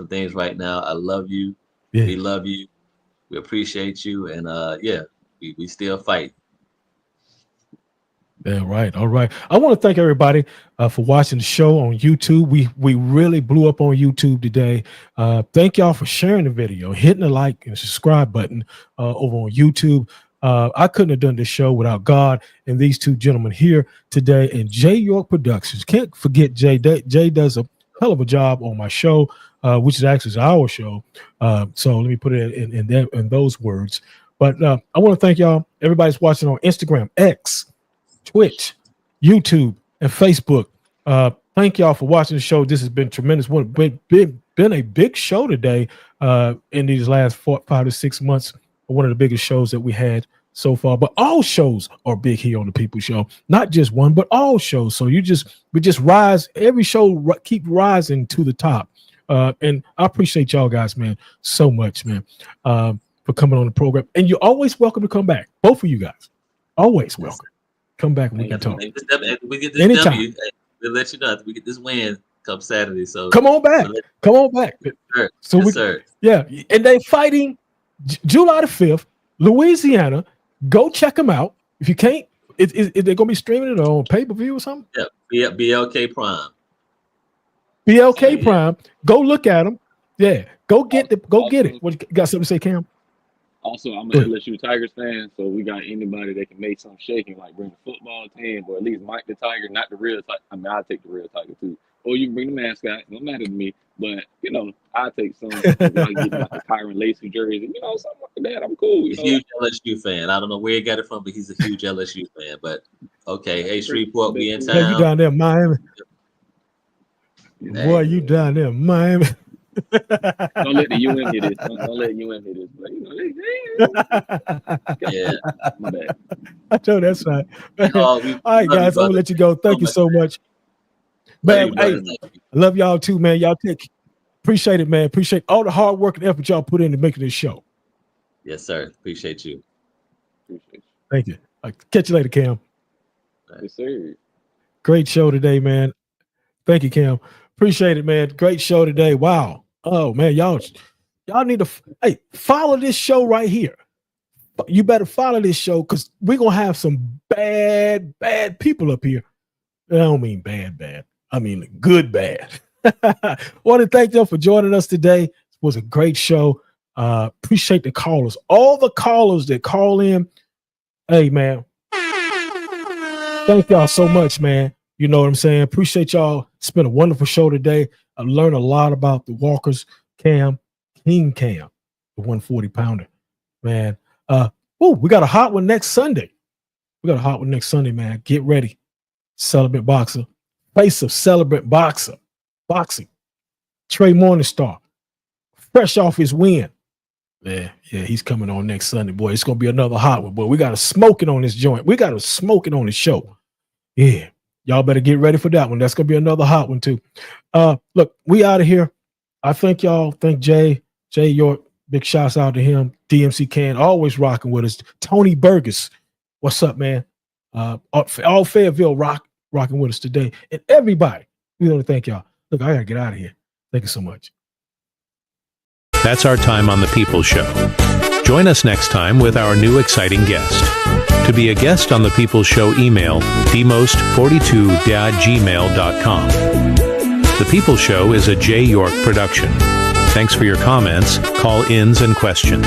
things right now. I love you. Yeah. We love you. We appreciate you. And we still fight. Yeah, right. All right. I want to thank everybody for watching the show on YouTube. We really blew up on YouTube today. Thank y'all for sharing the video, hitting the like and subscribe button over on YouTube. I couldn't have done this show without God and these two gentlemen here today, and Jay York Productions. Can't forget Jay. Jay does a hell of a job on my show, which is actually our show. So let me put it in those words. But I want to thank y'all. Everybody's watching on Instagram, X, Twitch, YouTube, and Facebook. Thank y'all for watching the show. This has been tremendous. Been a big show today in these last 5 to 6 months. One of the biggest shows that we had so far. But all shows are big here on the People Show. Not just one, but all shows. So we just rise. Every show keep rising to the top. And I appreciate y'all guys, man, so much, man, for coming on the program. And you're always welcome to come back. Both of you guys, always welcome. Come back and we can talk. We get this Anytime. W. We'll let you know after we get this win come Saturday. So Come on back. Come on back. Sir. So Yes, we, sir. yeah, and they fighting July the 5th, Louisiana. Go check them out. If you can't, is they're gonna be streaming it on pay-per-view or something? Yeah, BLK Prime. BLK Prime. Go look at them. Yeah, go get it. What you got something to say, Cam? Also, I'm Go an ahead. LSU Tigers fan, so we got anybody that can make something shaking, like bring the football team, or at least Mike the Tiger, not the real Tiger. I mean, I'll take the real Tiger too. Or you can bring the mascot. No matter to me, but I'll take some. I get like the Kyron Lacey jersey, something like that. I'm cool. He's a huge LSU fan. I don't know where he got it from, but he's a huge LSU fan. But okay, hey Shreveport, we in Yeah, you town. down there in Miami. Boy, you down there in Miami. Don't let the UM hit this. Don't let UM hit this. But Yeah, my bad. I know that's right. All All right, guys, I'm gonna let you go. Thank you so much. Man, hey, I love y'all too, man. Y'all appreciate it, man. Appreciate all the hard work and effort y'all put into making this show. Yes, sir. Appreciate you. Thank you. Catch you later, Cam. Yes, sir. Great show today, man. Thank you, Cam. Appreciate it, man. Great show today. Wow. Oh man, y'all need to follow this show right here. You better follow this show because we're gonna have some bad people up here. I don't mean bad. I mean good bad. Want to thank them for joining us today. It was a great show. Appreciate the callers. All the callers that call in. Hey, man. Thank y'all so much, man. You know what I'm saying? Appreciate y'all. It's been a wonderful show today. I learned a lot about the Walkers. King Cam, the 140 pounder. Man. We got a hot one next Sunday. Man. Get ready. Celebrant boxer. Face of celebrant boxer. Boxing. Trey Morningstar. Fresh off his win. Yeah, he's coming on next Sunday, boy. It's gonna be another hot one, boy. We gotta smoke it on this joint. We gotta smoke it on the show. Yeah. Y'all better get ready for that one. That's gonna be another hot one, too. Look, we out of here. I thank y'all. Thank Jay York, Big shouts out to him. DMC Can always rocking with us. Tony Burgess, what's up, man? All Fayetteville rocking with us today. And everybody, we want to thank y'all. Look, I gotta get out of here. Thank you so much. That's our time on The People's Show. Join us next time with our new exciting guest. To be a guest on The People's Show, email dmost42@gmail.com. The People's Show is a J. York production. Thanks for your comments, call-ins, and questions.